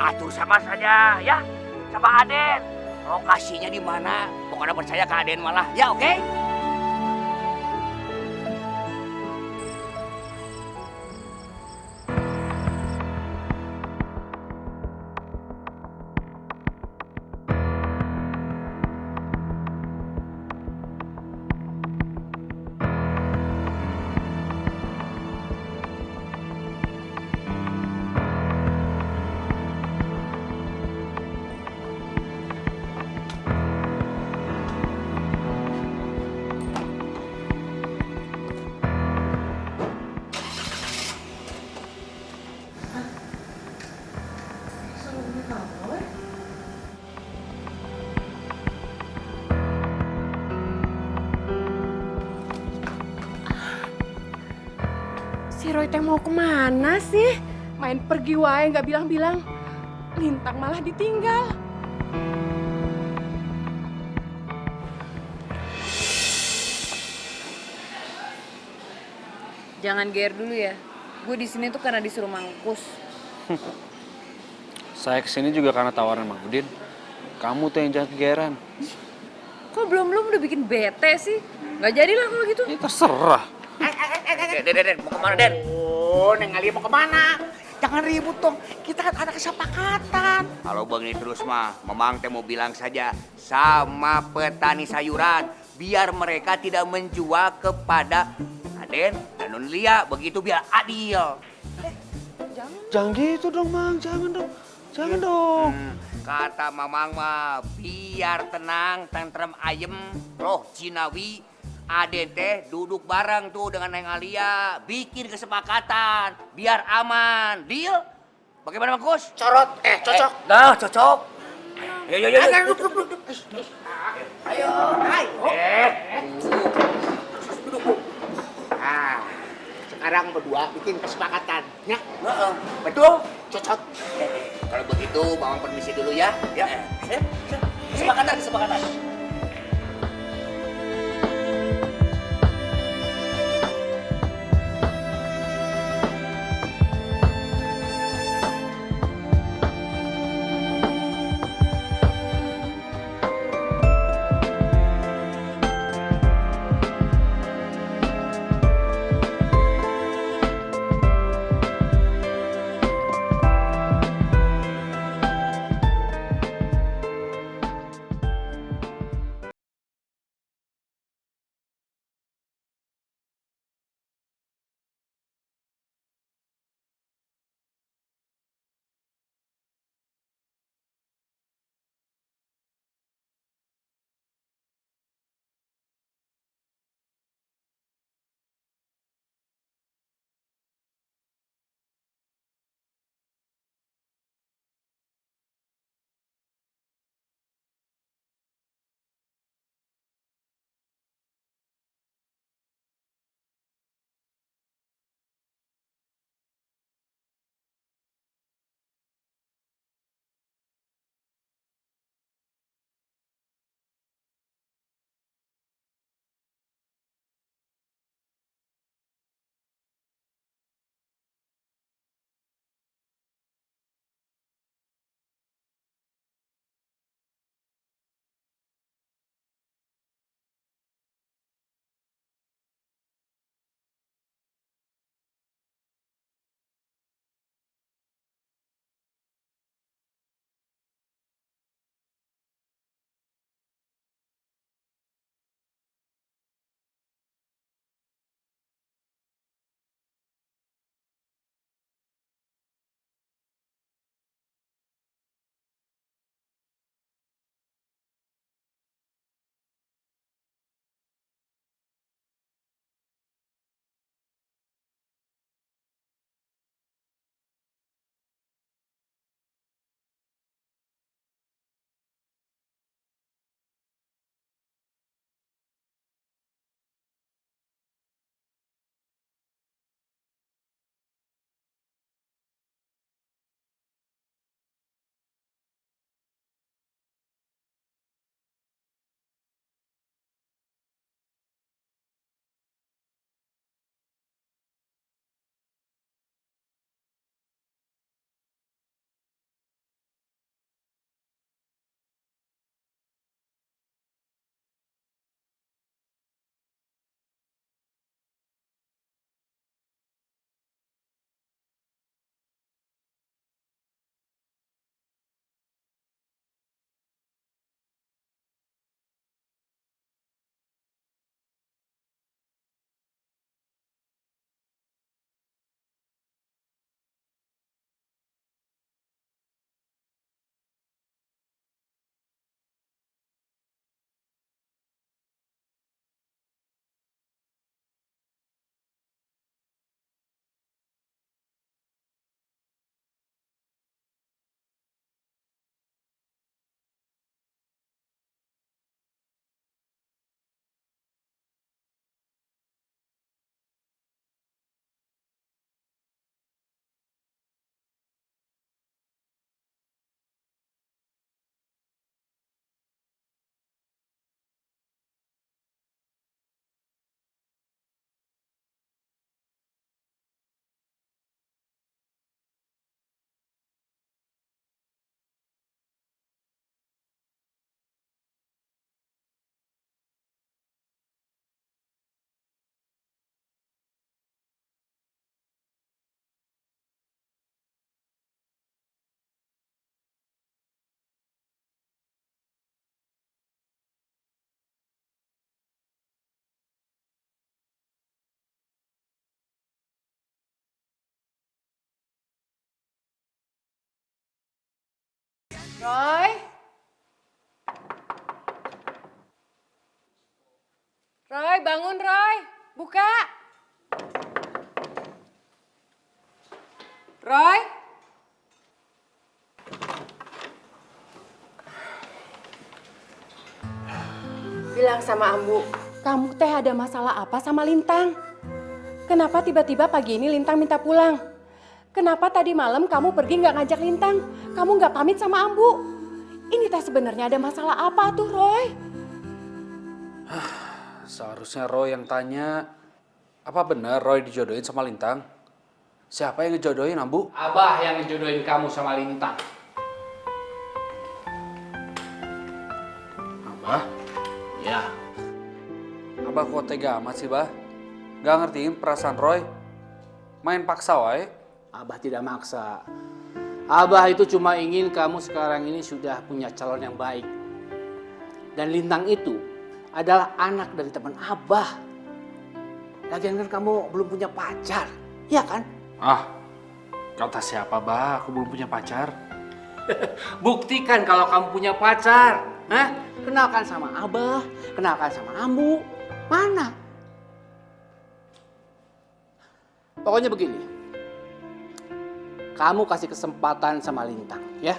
Atur sama saja ya, sama Aden. Lokasinya di mana? Pokoknya percaya ke Aden malah. Ya, oke? Si Roy teh mau kemana sih? Main pergi wae nggak bilang-bilang. Lintang malah ditinggal. Jangan geer dulu ya. Gue di sini tuh karena disuruh Mangkus. Saya kesini juga karena tawaran Mang Udin. Kamu tuh yang jangan kegeeran. Kok belum udah bikin bete sih? Nggak jadilah kalau gitu. Ya terserah. Den, mau kemana, Den? Oh, Neng Alia mau kemana? Jangan ribut dong, kita kan ada kesepakatan. Kalau begini terus mah, Mamang teh mau bilang saja sama petani sayuran. Biar mereka tidak menjual kepada Aden dan Non Lia. Begitu biar adil. Jangan gitu dong, Mang. Jangan dong. Jangan dong. Kata Mamang mah, biar tenang, tentrem ayem, roh Cinawi. Aden teh duduk bareng tuh dengan Neng Alia, bikin kesepakatan, biar aman, deal? Bagaimana Mangkus? Cocok. Dah, cocok. Yo. Duduk. Ayo, hai. Duduk. Nah, sekarang berdua bikin kesepakatan, ya? Betul? Cocok. Kalau begitu, Mamang permisi dulu ya. Ya. Kesepakatan. Roy? Roy, bangun Roy. Buka. Roy? Bilang sama Ambu, kamu teh ada masalah apa sama Lintang? Kenapa tiba-tiba pagi ini Lintang minta pulang? Kenapa tadi malam kamu pergi nggak ngajak Lintang? Kamu nggak pamit sama Ambu? Ini teh sebenarnya ada masalah apa tuh, Roy? Seharusnya Roy yang tanya, apa benar Roy dijodohin sama Lintang? Siapa yang ngejodohin, Ambu? Abah yang ngejodohin kamu sama Lintang. Abah? Ya. Abah kok tega amat sih, Bah? Gak ngertiin perasaan Roy? Main paksa wae? Abah tidak maksa. Abah itu cuma ingin kamu sekarang ini sudah punya calon yang baik. Dan Lintang itu adalah anak dari teman Abah. Lagian kan kamu belum punya pacar, iya kan? Ah, kata siapa, Bah? Aku belum punya pacar. Buktikan kalau kamu punya pacar. Hah? Kenalkan sama Abah, kenalkan sama Ambu. Mana? Pokoknya begini. Kamu kasih kesempatan sama Lintang, ya.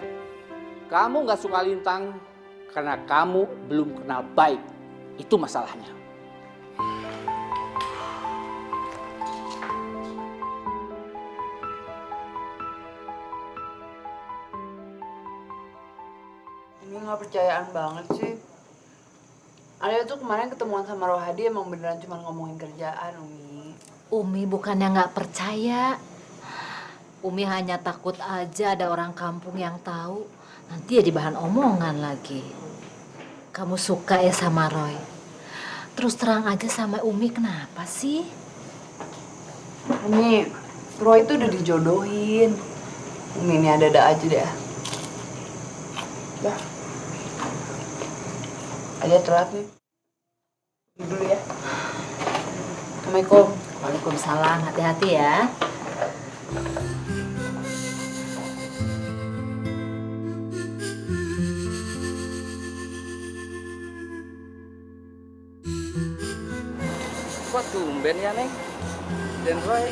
Kamu gak suka Lintang karena kamu belum kenal baik. Itu masalahnya. Ini nggak percayaan banget sih. Alia tuh kemarin ketemuan sama Rohadi emang beneran cuma ngomongin kerjaan, Umi. Umi bukannya nggak percaya. Umi hanya takut aja ada orang kampung yang tahu. Nanti jadi bahan omongan lagi. Kamu suka ya sama Roy? Terus terang aja sama Umi, kenapa sih? Umi, Roy itu udah dijodohin. Umi ini ada-ada aja deh. Dah. Alia telat nih. Pergi dulu ya. Assalamualaikum. Waalaikumsalam, hati-hati ya. Kok tumben ya, Neng? Dan Roy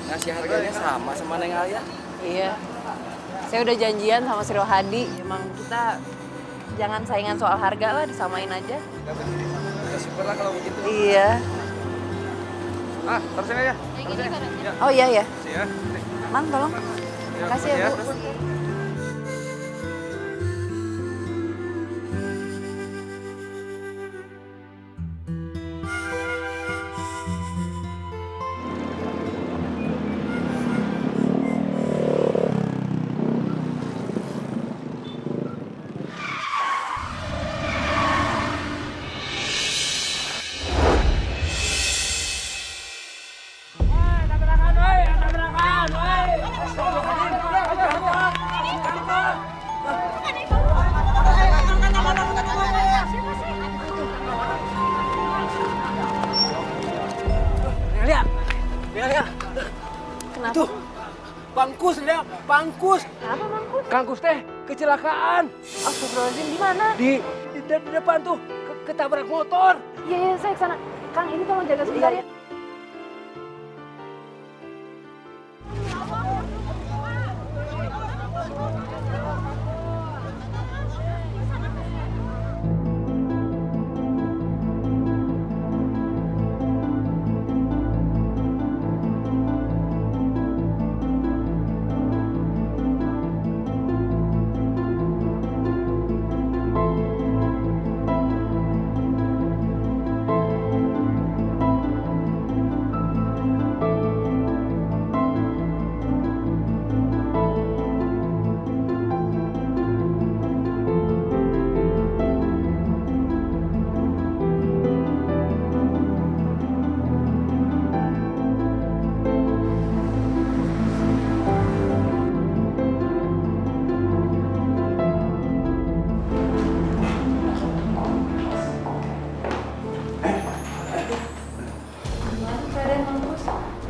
ngasih harganya sama Neng Alia? Iya. Saya udah janjian sama si Rohadi. Emang kita jangan saingan soal harga lah, disamain aja. Ya syukurlah kalau begitu. Iya. Ah, terusin aja. Oh iya ya. Ya. Man, tolong. Makasih ya, Bu. Tuh, Bangkus, Lia, Bangkus. Apa, Bangkus? Bangkus teh kecelakaan. Astagfirullahaladzim, di mana? Di depan tuh ketabrak motor. Iya, saya kesana. Kang, ini tolong jaga sebentar ya.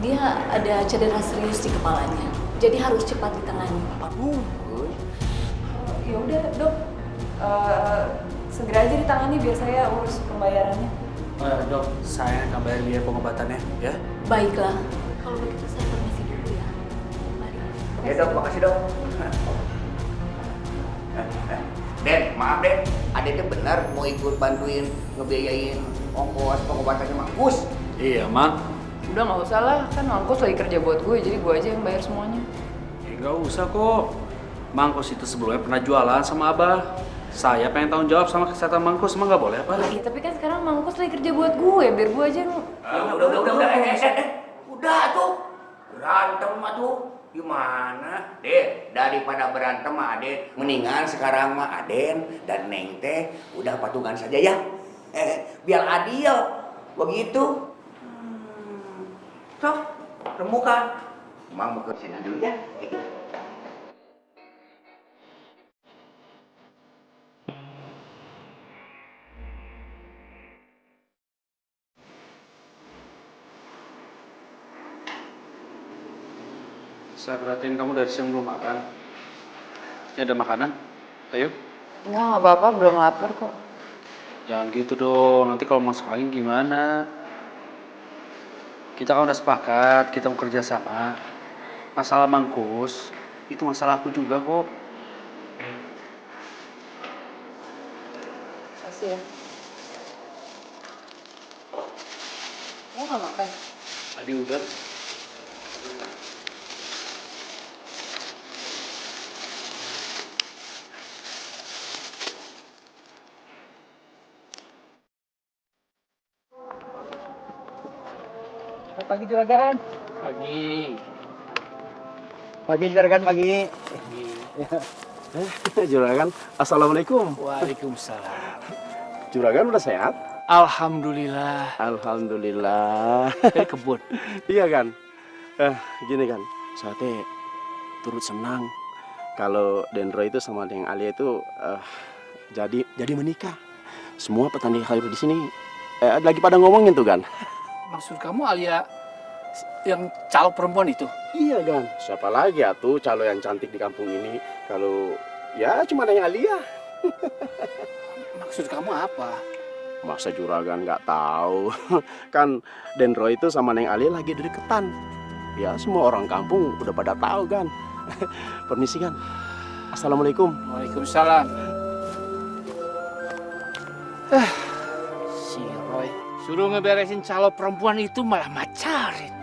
Dia ada cedera serius di kepalanya, jadi harus cepat ditangani. Aduh. Ya udah dok, segera aja ditangani biar saya urus pembayarannya. Dok, saya akan bayar biaya pengobatannya, ya. Baiklah, kalau begitu saya permisi dulu ya. Mari. Ya dok, makasih dok. Den, maaf Den, Aden tuh benar mau ikut bantuin ngebiayain ongkos pengobatannya Mang Kus. Iya, Mang. Udah nggak usah lah, kan Mangkus lagi kerja buat gue, jadi gue aja yang bayar semuanya. Nggak usah kok. Mangkus itu sebelumnya pernah jualan sama Abah. Saya pengen tanggung jawab sama kesehatan Mangkus, emang nggak boleh apa? Iya, tapi kan sekarang Mangkus lagi kerja buat gue, biar gue aja yang... Udah, udah tuh. Berantem atuh. Gimana? Den, daripada berantem mah Aden, mendingan sekarang mah Aden dan Neng teh udah patungan saja ya. Biar adil. Begitu. Sok, remukan. Mang mau ke sini dulu ya. Saya perhatiin kamu dari siang belum makan. Ini ada makanan. Ayo. Nggak apa-apa, belum lapar kok. Jangan gitu dong. Nanti kalau masuk angin gimana? Kita kan udah sepakat, kita mau kerja sama. Masalah Mangkus, itu masalah aku juga kok. Kasih ya. Lo nggak makan? Tadi udah. Pagi juragan. Pagi. Pagi juragan, pagi. Juragan, assalamualaikum. Waalaikumsalam. Juragan udah sehat? Alhamdulillah. Alhamdulillah. Dari kebun. Iya kan? Gini kan, saya teh turut senang kalau Dendro itu sama Deng Alia itu jadi menikah. Semua petani sayur di sini lagi pada ngomongin tuh kan. Maksud kamu Alia yang calo perempuan itu? Iya kan, siapa lagi atuh calo yang cantik di kampung ini kalau ya cuma Deng Alia. Maksud kamu apa? Masa juragan nggak tahu? Kan Dendro itu sama Neng Alia lagi deketan. Ya semua orang kampung udah pada tahu kan. Permisi kan. Assalamualaikum. Waalaikumsalam. Si Roy suruh ngeberesin calo perempuan itu malah macarin.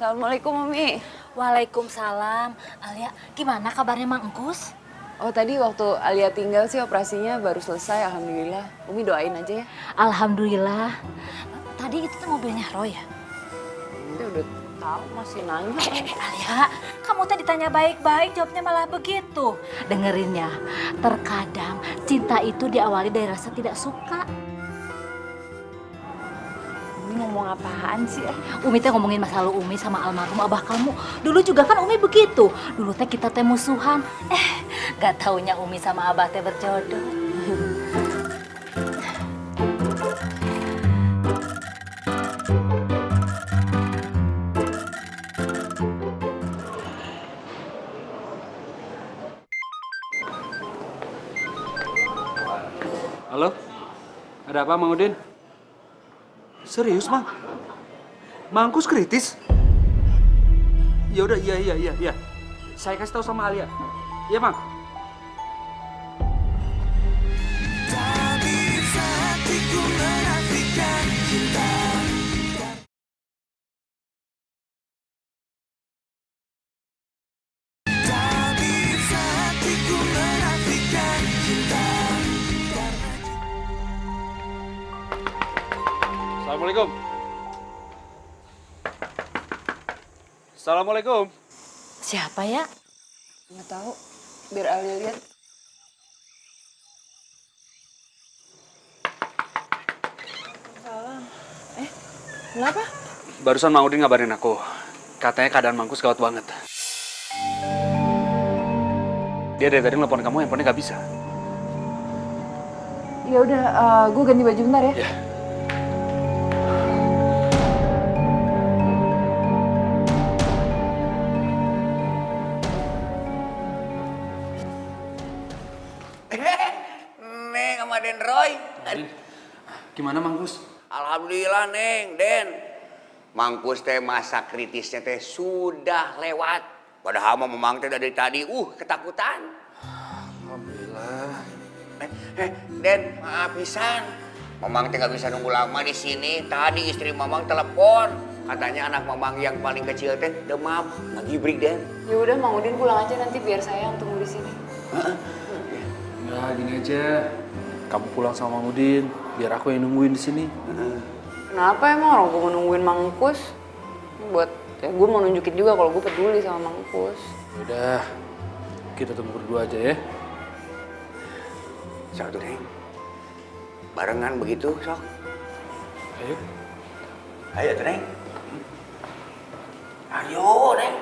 Assalamualaikum, Umi. Waalaikumsalam. Alia, gimana kabarnya Mang Engkus? Oh, tadi waktu Alia tinggal sih operasinya baru selesai, alhamdulillah. Umi doain aja ya. Alhamdulillah. Tadi itu tuh mobilnya Roy ya? Dia udah tahu, masih nanya. Alia, kamu tadi ditanya baik-baik, jawabnya malah begitu. Dengerin ya, terkadang cinta itu diawali dari rasa tidak suka. Umi ngomong apaan sih? Umi teh ngomongin masa lalu Umi sama almarhum abah kamu. Dulu juga kan Umi begitu. Dulu teh kita teh musuhan. Gak taunya Umi sama abah teh berjodoh. Halo? Ada apa, Mang Udin? Serius, Mang? Mangkus kritis? Ya udah, iya. Saya kasih tahu sama Alia. Iya, Mang. Assalamualaikum. Assalamualaikum. Siapa ya? Nggak tahu. Biar Alia lihat. Salam. Kenapa? Barusan Mang Udin ngabarin aku. Katanya keadaan Mangkus gawat banget. Dia dari tadi nelfon kamu, handphonenya nggak bisa. Ya udah, gue ganti baju bentar ya. Ya. Neng sama Den Roy. Gimana Mangkus? Alhamdulillah Neng, Den. Mangkus teh masa kritisnya teh sudah lewat. Padahal mah Mamang teh dari tadi ketakutan. Alhamdulillah. Den, maaf pisan. Mamang teh nggak bisa nunggu lama di sini. Tadi istri Mamang telepon. Katanya anak Mamang yang paling kecil teh demam, lagi break Den. Ya udah, Mang Udin pulang aja, nanti biar saya yang tunggu di sini. Nah, gini aja. Kamu pulang sama Mang Udin, biar aku yang nungguin di sini. Kenapa emang orang gue mau nungguin Mangkus? Buat gue mau nunjukin juga kalau gue peduli sama Mangkus. Udah, kita tunggu berdua aja ya. Sok tuh Neng. Barengan begitu, sok. Ayo. Ayo tuh Neng. Ayo Neng.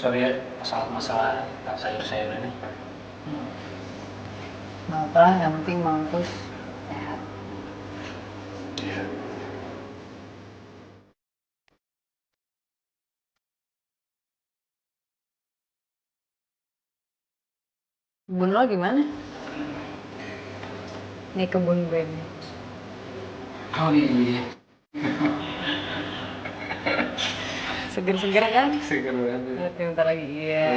Sorry ya, masalah sayur-sayur ini. Apa, yang penting Mangkus sehat. Kebun lo gimana? Nih kebun gue nih. Oh iya. Seger-seger kan? Seger banget. Lihat bentar lagi, iya.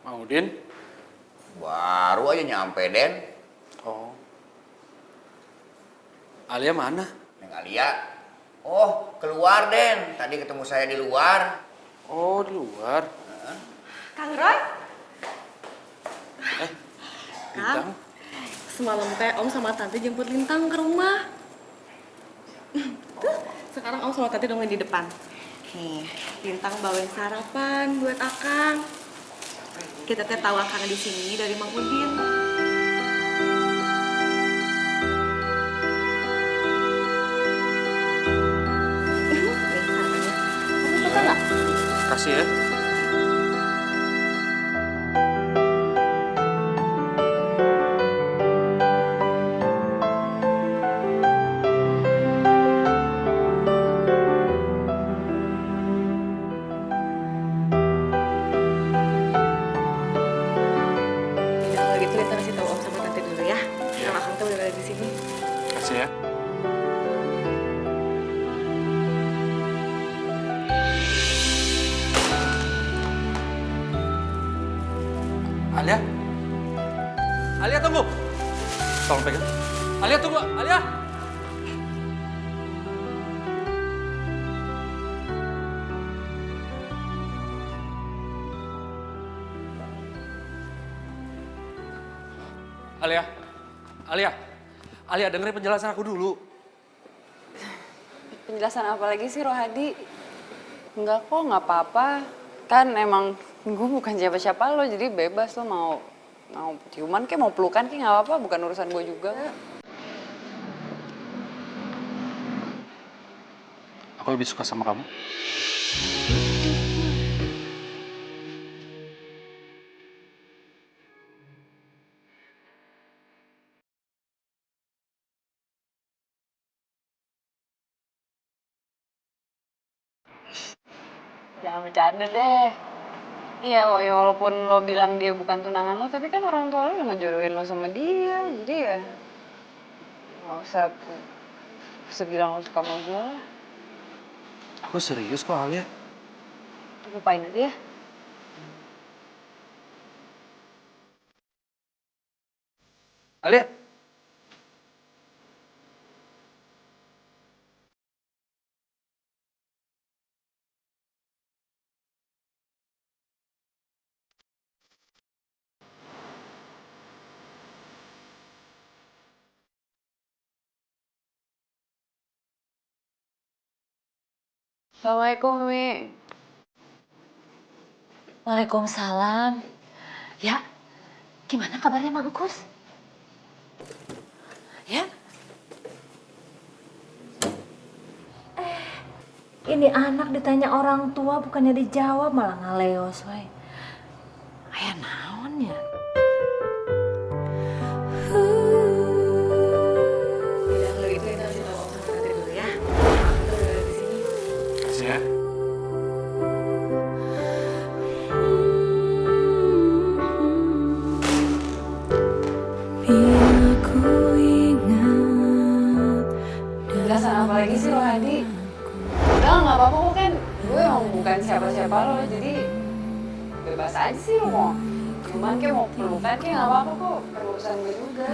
Mang Udin? Baru aja nyampe Den. Oh. Alia mana? Neng Alia. Oh, keluar Den. Tadi ketemu saya di luar. Oh, di luar. Kang Roy? Lintang? Semalam teh Om sama Tante jemput Lintang ke rumah. Tuh, sekarang Om sama Tante nungguin di depan. Nih, Lintang bawain sarapan buat Akang. Kita teh tahu Akang di sini dari Mang Udin. Kamu suka nggak? Kasih ya. Kalau gitu Lintang kasih tahu Om sama Tante dulu ya. Kalau Akang tuh udah ada di sini. Kasih ya. Alia? Alia tunggu! Tolong pegang. Alia tunggu! Alia! Alia! Alia! Alia dengerin penjelasan aku dulu. Penjelasan apa lagi sih Rohadi? Enggak kok, nggak apa-apa. Kan emang gue bukan siapa-siapa lo, jadi bebas lo mau ciuman kayak mau pelukan kayak nggak apa-apa, bukan urusan gue juga. Aku lebih suka sama kamu. Jangan bercanda deh. Iya, ya walaupun lo bilang dia bukan tunangan lo, tapi kan orang tua lo udah ngejodohin lo sama dia, jadi ya nggak usah bilang lo suka sama gue lah. Aku serius kok Alia. Lupain aja ya. Alia! Assalamualaikum, Mi. Waalaikumsalam. Ya, gimana kabarnya Mang Ukus? Ya? Ini anak ditanya orang tua bukannya dijawab malah ngaleos, woy. Aya naon ya? Tidak kalau gitu kita kasih tahu Om sama Tante dulu ya. Aku tuh udah di sini. Kasih ya. Penjelasan apa lagi sih Rohadi? Udah nggak apa-apa kok kan. Gue emang bukan siapa-siapa lo, jadi bebas aja sih lo mau. Cuman kayak mau pelukan kayak nggak apa-apa kok. Urusan gue juga.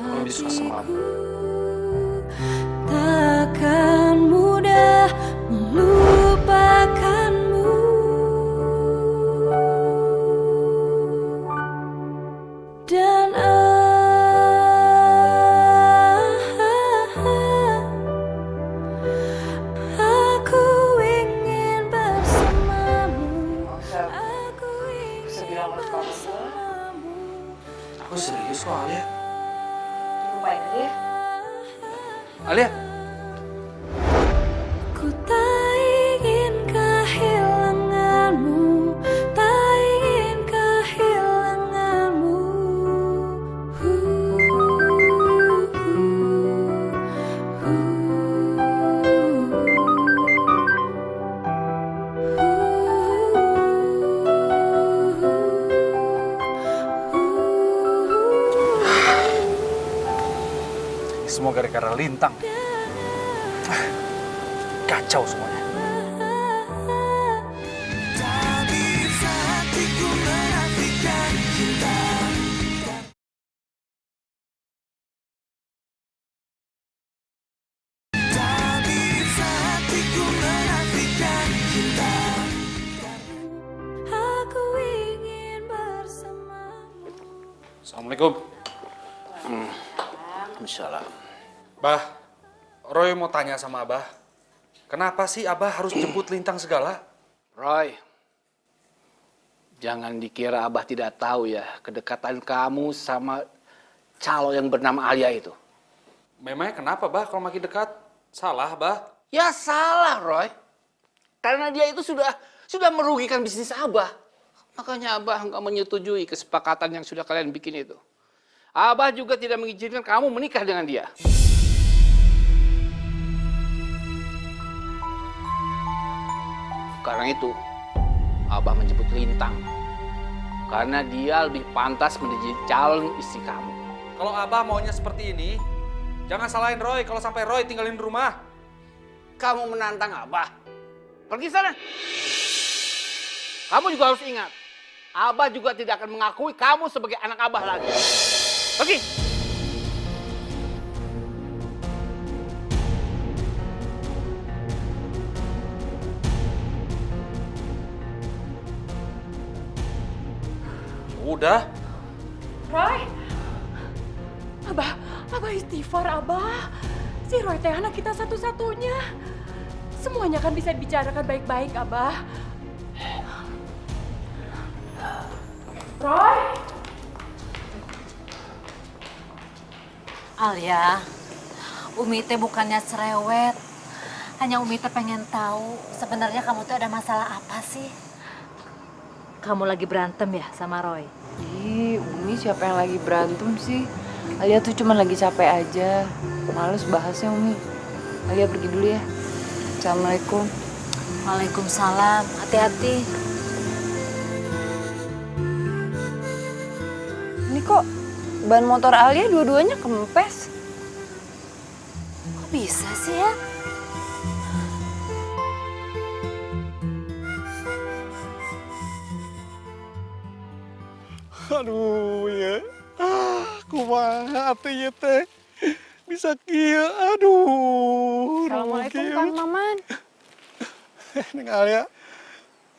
Aku lebih suka sama kamu. Takkan mudah melupakanmu. Dan aku ingin bersamamu. Aku ingin bersamamu. Aku serius kok Alia. Lupain aja ya. Alia! Ku tak ingin kehilanganmu, tak ingin kehilanganmu. Semua gara-gara Lintang. Kacau semuanya. Aku ingin bersamamu. Assalamualaikum. Salam. Bah, Roy mau tanya sama Abah. Kenapa sih Abah harus jemput Lintang segala? Roy, jangan dikira Abah tidak tahu ya kedekatan kamu sama calo yang bernama Alia itu. Memangnya kenapa, Bah, kalau makin dekat? Salah, Bah? Ya salah, Roy. Karena dia itu sudah merugikan bisnis Abah. Makanya Abah nggak menyetujui kesepakatan yang sudah kalian bikin itu. Abah juga tidak mengizinkan kamu menikah dengan dia. Karena itu, Abah menjemput Lintang. Karena dia lebih pantas menjadi calon istri kamu. Kalau Abah maunya seperti ini, jangan salahin Roy kalau sampai Roy tinggalin rumah. Kamu menantang Abah. Pergi sana. Kamu juga harus ingat, Abah juga tidak akan mengakui kamu sebagai anak Abah lagi. Pergi. Udah. Roy, Abah istighfar, Abah. Si Roy teh anak kita satu-satunya. Semuanya kan bisa dibicarakan baik-baik, Abah. Roy! Alia, Umi teh bukannya cerewet. Hanya Umi teh pengen tahu sebenarnya kamu tuh ada masalah apa sih? Kamu lagi berantem ya sama Roy? Ih, Umi siapa yang lagi berantem sih? Alia tuh cuma lagi capek aja. Males bahasnya, Umi. Alia pergi dulu ya. Assalamualaikum. Waalaikumsalam. Hati-hati. Ini kok ban motor Alia dua-duanya kempes? Kok bisa sih ya? Aduh ya, kumaha atuh teh bisa kieu, aduh. Assalamualaikum Kang Maman. Neng Alia,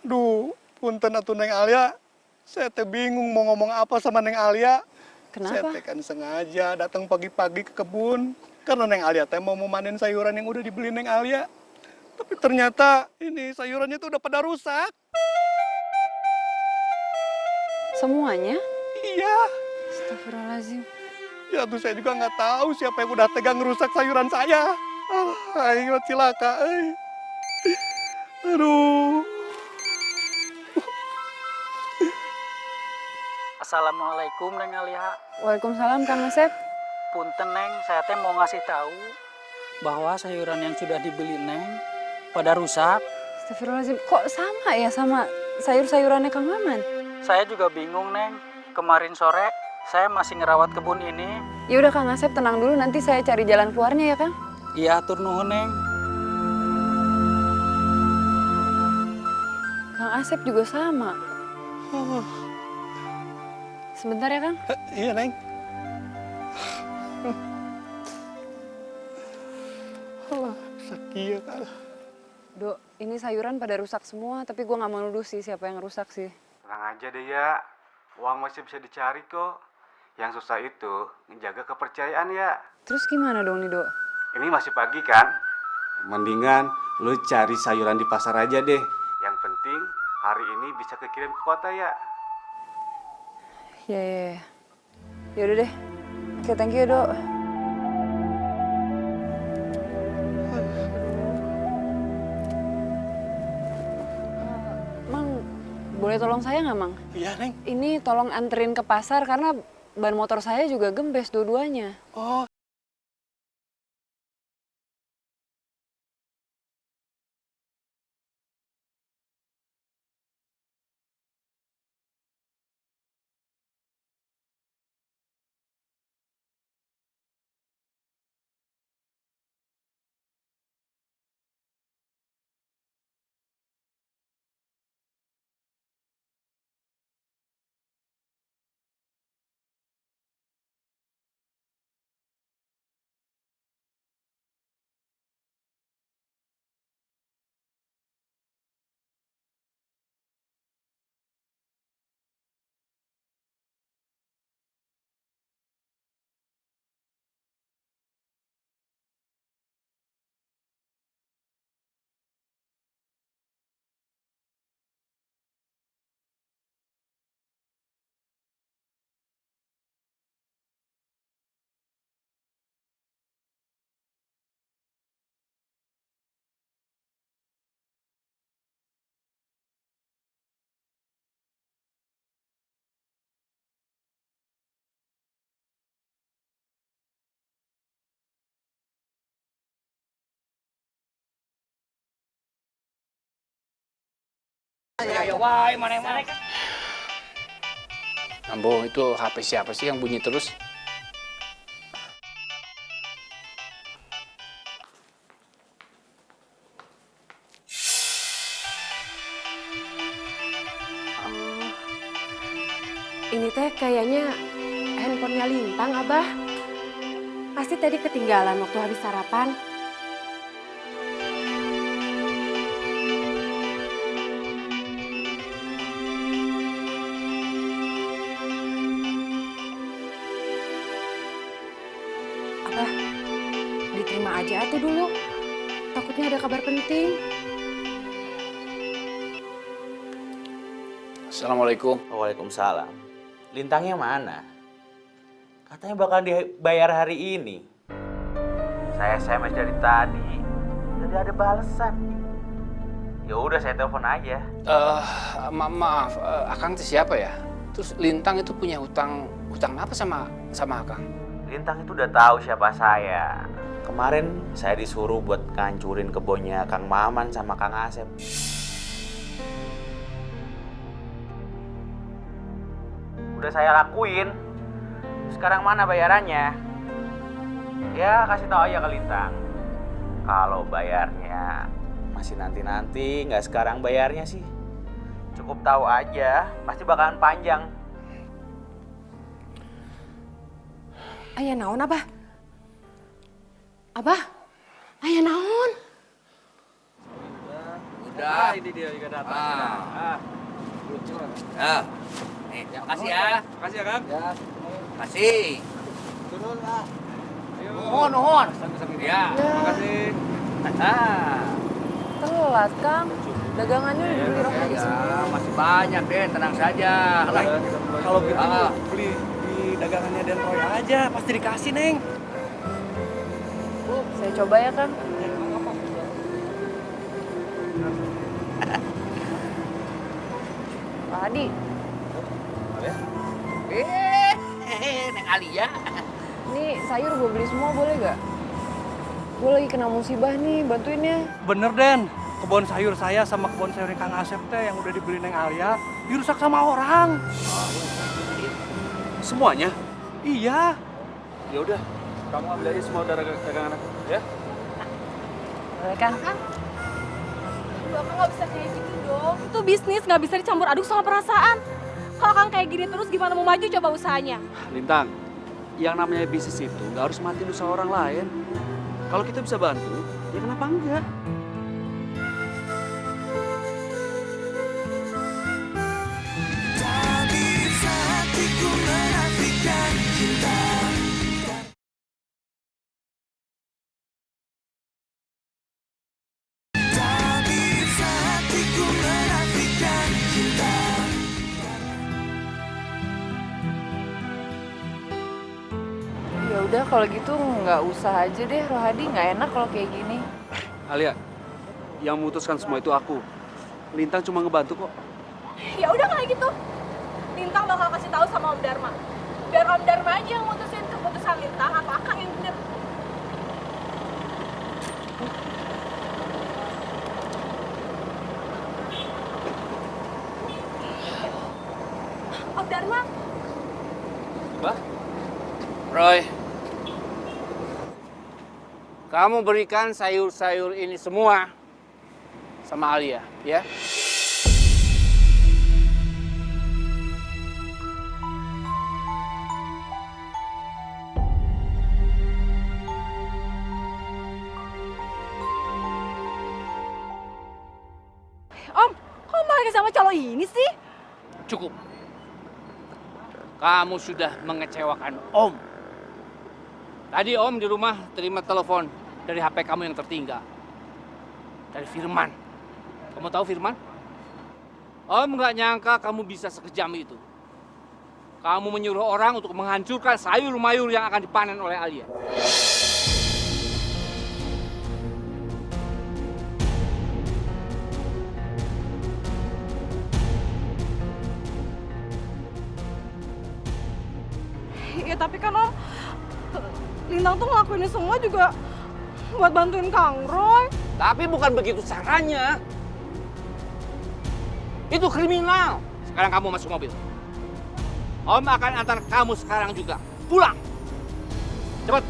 duh, punten atuh Neng Alia, saya teh bingung mau ngomong apa sama Neng Alia. Saya Kenapa? teh kan sengaja datang pagi-pagi ke kebun karena Neng Alia teh mau memanen sayuran yang udah dibeli Neng Alia. Tapi ternyata ini sayurannya tuh udah pada rusak. Semuanya? Iya. Astagfirullahaladzim. Ya tuh saya juga nggak tahu siapa yang udah tega ngerusak sayuran saya. Ayo cilaka, Aduh. Assalamualaikum Neng Alia. Waalaikumsalam Kang Asep. Punten Neng, saya teh mau ngasih tahu bahwa sayuran yang sudah dibeli Neng pada rusak. Astagfirullahaladzim. Kok sama ya sama sayur-sayurannya Kang Maman? Saya juga bingung Neng. Kemarin sore saya masih ngerawat kebun ini. Ya udah Kang Asep tenang dulu, nanti saya cari jalan keluarnya ya Kang. Iya, atur nuhun Neng. Kang Asep juga sama. Sebentar ya Kang. Iya Neng. Sakit kan. Dok, ini sayuran pada rusak semua, tapi gue nggak mau nuduh sih siapa yang rusak sih. Tenang aja deh ya, uang masih bisa dicari kok. Yang susah itu menjaga kepercayaan ya. Terus gimana dong nih Dok? Ini masih pagi kan? Mendingan lu cari sayuran di pasar aja deh. Yang penting hari ini bisa kekirim ke kota ya. Ya. Yaudah deh. Oke, thank you Dok. Mang, boleh tolong saya nggak Mang? Iya Neng. Ini tolong anterin ke pasar karena ban motor saya juga gempes dua-duanya. Oh, Ya wae mana. Ambo, itu HP siapa sih yang bunyi terus? Ini teh kayaknya handphonenya Lintang, Abah. Pasti tadi ketinggalan waktu habis sarapan. Abah, diterima aja atuh dulu. Takutnya ada kabar penting. Assalamualaikum. Waalaikumsalam. Lintangnya mana? Katanya bakal dibayar hari ini. Saya SMS dari tadi, tidak ada balasan. Ya udah saya telepon aja. Maaf, Akang itu siapa ya? Terus Lintang itu punya hutang apa sama Akang? Lintang itu udah tahu siapa saya. Kemarin saya disuruh buat ngancurin kebunnya Kang Maman sama Kang Asep. Udah saya lakuin. Sekarang mana bayarannya? Ya kasih tahu aja ke Lintang. Kalau bayarnya masih nanti-nanti, nggak sekarang bayarnya sih. Cukup tahu aja, pasti bakalan panjang. Aya naon, Abah? Abah, aya naon? Udah. Ini dia juga datang. Nih, terima kasih ya. Makasih ya, Kang. Ya. Kasih. Turun lah. Nuhun. Ya. Terima kasih. Telat, Kang. Dagangannya udah dibeli Rohadi semua. Ya, masih banyak deh, tenang saja. Kalau gitu beli di dagangannya Den Roy aja, pasti dikasih, Neng. Saya coba ya, Kang. Pak Hadi. Neng Alia. Ini sayur gue beli semua boleh gak? Gue lagi kena musibah nih, bantuin ya. Bener, Den. Kebun sayur saya sama kebun sayur Kang Asep teh yang udah dibeli Neng Alia dirusak sama orang. Semuanya? Iya. Ya udah, kamu ambil aja semua dagangan aku, ya? Boleh, Kang? Bapak nggak bisa kayak gitu dong. Itu bisnis, nggak bisa dicampur aduk sama perasaan. Kalau Kang kayak gini terus gimana mau maju coba usahanya? Lintang, yang namanya bisnis itu nggak harus matiin usaha orang lain. Kalau kita bisa bantu, ya kenapa enggak? Ya udah kalau gitu nggak usah aja deh, Rohadi nggak enak kalau kayak gini. Alia, yang memutuskan semua itu aku. Lintang cuma ngebantu kok. Ya udah kayak gitu. Lintang bakal kasih tahu sama Om Dharma. Biar Om Dharma aja yang mutusin keputusan Lintang atau Akang yang bener. Om Dharma. Roy, kamu berikan sayur-sayur ini semua sama Alia, ya? Om, kok malah sama calo ini sih? Cukup. Kamu sudah mengecewakan Om. Tadi Om di rumah terima telepon dari HP kamu yang tertinggal. Dari Firman. Kamu tahu Firman? Om nggak nyangka kamu bisa sekejam itu. Kamu menyuruh orang untuk menghancurkan sayur mayur yang akan dipanen oleh Alia. Ya tapi kan Om, Lintang tuh ngelakuin ini semua juga buat bantuin Kang Roy. Tapi bukan begitu caranya. Itu kriminal. Sekarang kamu masuk mobil. Om akan antar kamu sekarang juga. Pulang. Cepat.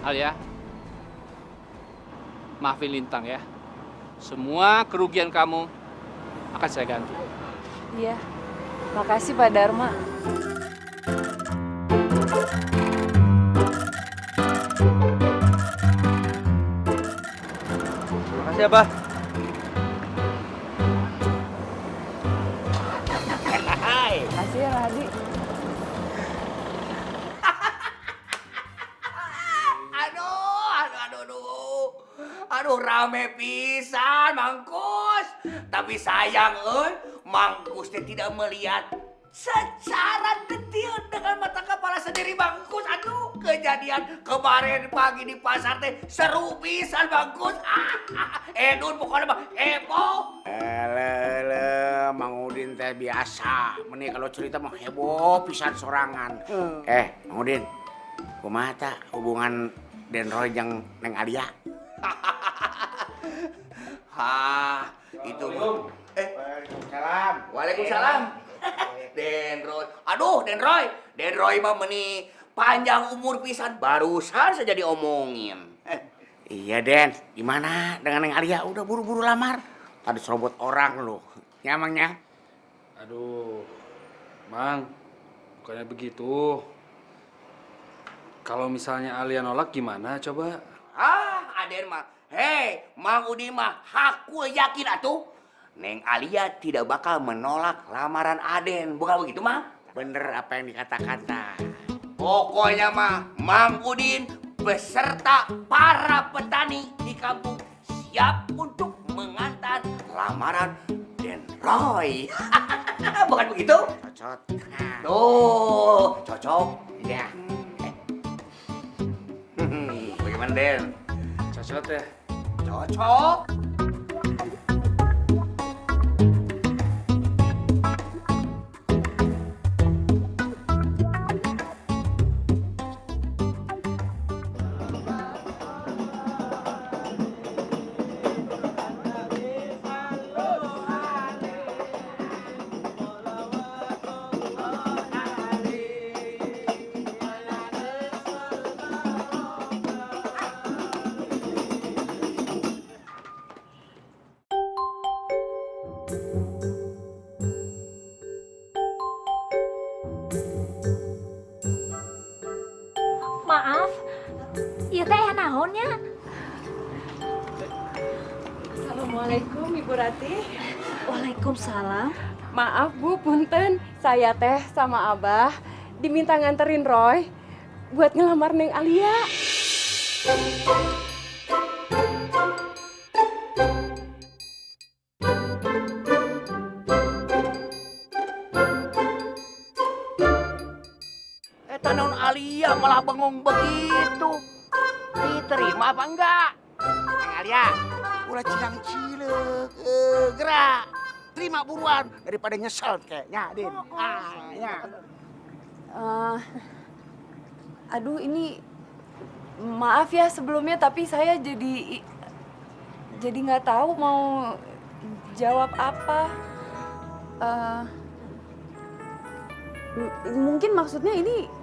Alia, maafin Lintang ya. Semua kerugian kamu akan saya ganti. Iya, makasih Pak Dharma. Makasih Abah. Makasih ya Rahadi. Aduh rame pisan Mangkus. Tapi sayang Mangkus tidak melihat secara detail dengan mata kepala sendiri Mangkus. Aduh kejadian kemarin pagi di pasar teh seru pisan Mangkus. Edun pokoknya mah heboh. Mang Udin teh biasa. Meni kalau cerita mah heboh pisan sorangan. Mang Udin, kumaha ta hubungan Den Roy jeung Neng Alia? Itu Waalaikumsalam. Waalaikumsalam. Den Roy. Aduh, Den Roy. Den Roy mah meni panjang umur pisan barusan saja diomongin. Iya Den, gimana dengan Neng Alia? Udah buru-buru lamar. Tadi serobot orang lu. Ya Mangnya? Aduh, Mang, bukannya begitu. Kalau misalnya Alia nolak gimana coba? Aden mah. Hei, Mang Udin mah aku yakin atuh. Neng Alia tidak bakal menolak lamaran Aden. Bukan begitu, Mang? Bener apa yang dikatakan ta. Pokoknya mah Mang Udin beserta para petani di kampung siap untuk mengantar lamaran Den Roy. Bukan begitu? Cocok. Tuh, cocok. Ya. Bagaimana Den? Cocok ya? Cocok. Maaf, ieu teh naonnya? Assalamualaikum Ibu Rati. Waalaikumsalam. Maaf Bu, punten. Saya teh sama Abah diminta nganterin Roy buat ngelamar Neng Alia. Naon Alia malah bengong begitu. Diterima apa enggak? Neng Alia, ulah cilang-cileuk. Gerak. Terima buruan daripada nyesel kayaknya, Din. Ya. Aduh ini maaf ya sebelumnya tapi saya jadi nggak tahu mau jawab apa. Mungkin maksudnya ini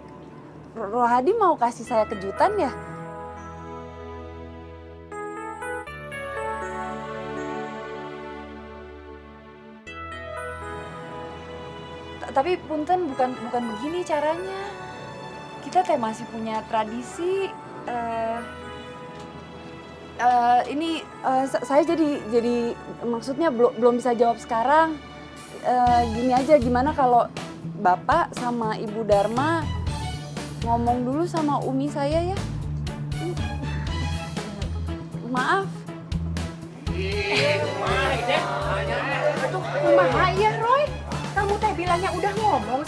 Rohadi mau kasih saya kejutan ya? Tapi punten bukan begini caranya. Kita teh masih punya tradisi. Saya jadi maksudnya belum bisa jawab sekarang. Gini aja, gimana kalau Bapak sama Ibu Dharma ngomong dulu sama Umi saya ya? Maaf. Kumaha ya Roy? Kamu teh bilangnya udah ngomong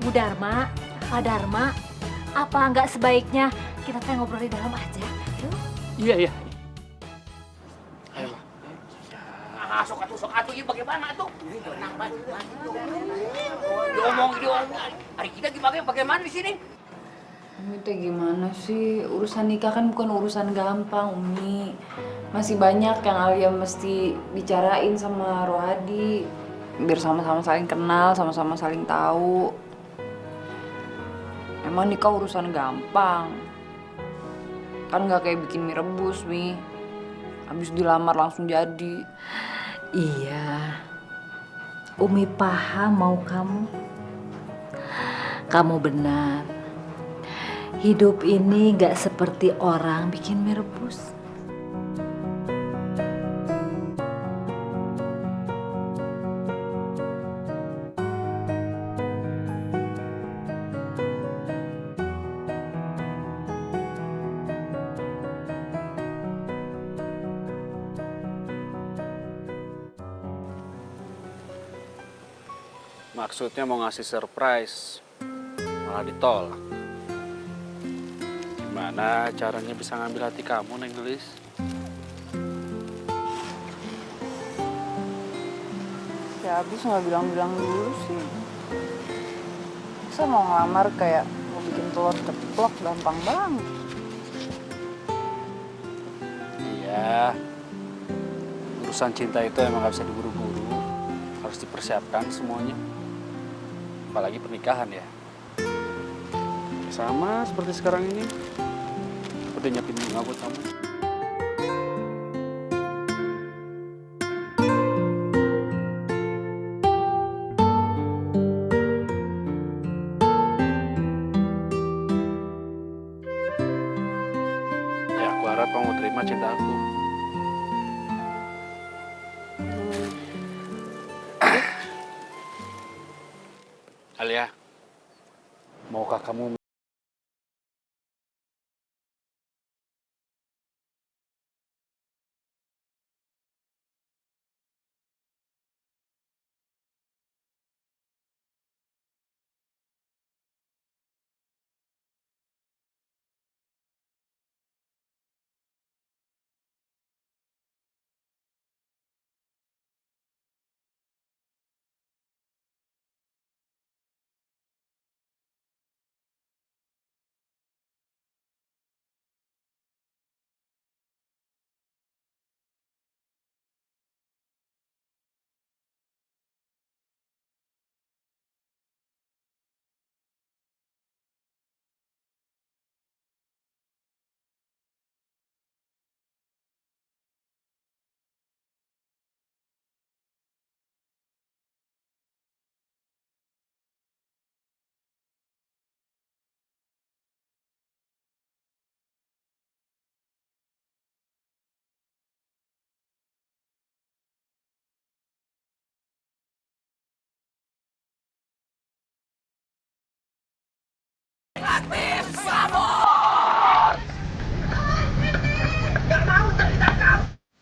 Bu Dharma, Pak Dharma, apa nggak sebaiknya kita teh ngobrol di dalam aja? Yuk. Iya, iya. Ah, sok atuh, ieu bagaimana tuh? Tenang banget. Diomong. Hari kita bagaimana di sini? Umi teh gimana sih? Urusan nikah kan bukan urusan gampang, Umi. Masih banyak yang Alia mesti bicarain sama Rohadi. Biar sama-sama saling kenal, sama-sama saling tahu. Emang nikah urusan gampang. Kan gak kayak bikin mie rebus, Mi. Habis dilamar langsung jadi. Iya, Umi paham mau kamu. Kamu benar. Hidup ini gak seperti orang bikin mie rebus. Maksudnya mau ngasih surprise, malah ditolak. Gimana caranya bisa ngambil hati kamu, Neng Gelis? Ya abis nggak bilang-bilang dulu sih. Masa mau ngelamar kayak mau bikin telur ceplok gampang banget. Iya, urusan cinta itu emang gak bisa diburu-buru. Harus dipersiapkan semuanya. Apalagi pernikahan ya. Sama seperti sekarang ini. Seperti nyiapin bunga buat kamu. Ya aku harap kamu terima cinta aku. Alia, maukah kamu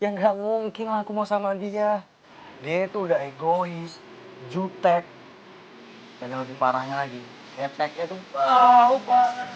Ya nggak mungkin lah aku mau sama dia. Dia itu udah egois, jutek, dan yang lebih parahnya lagi, keteknya tuh bau banget.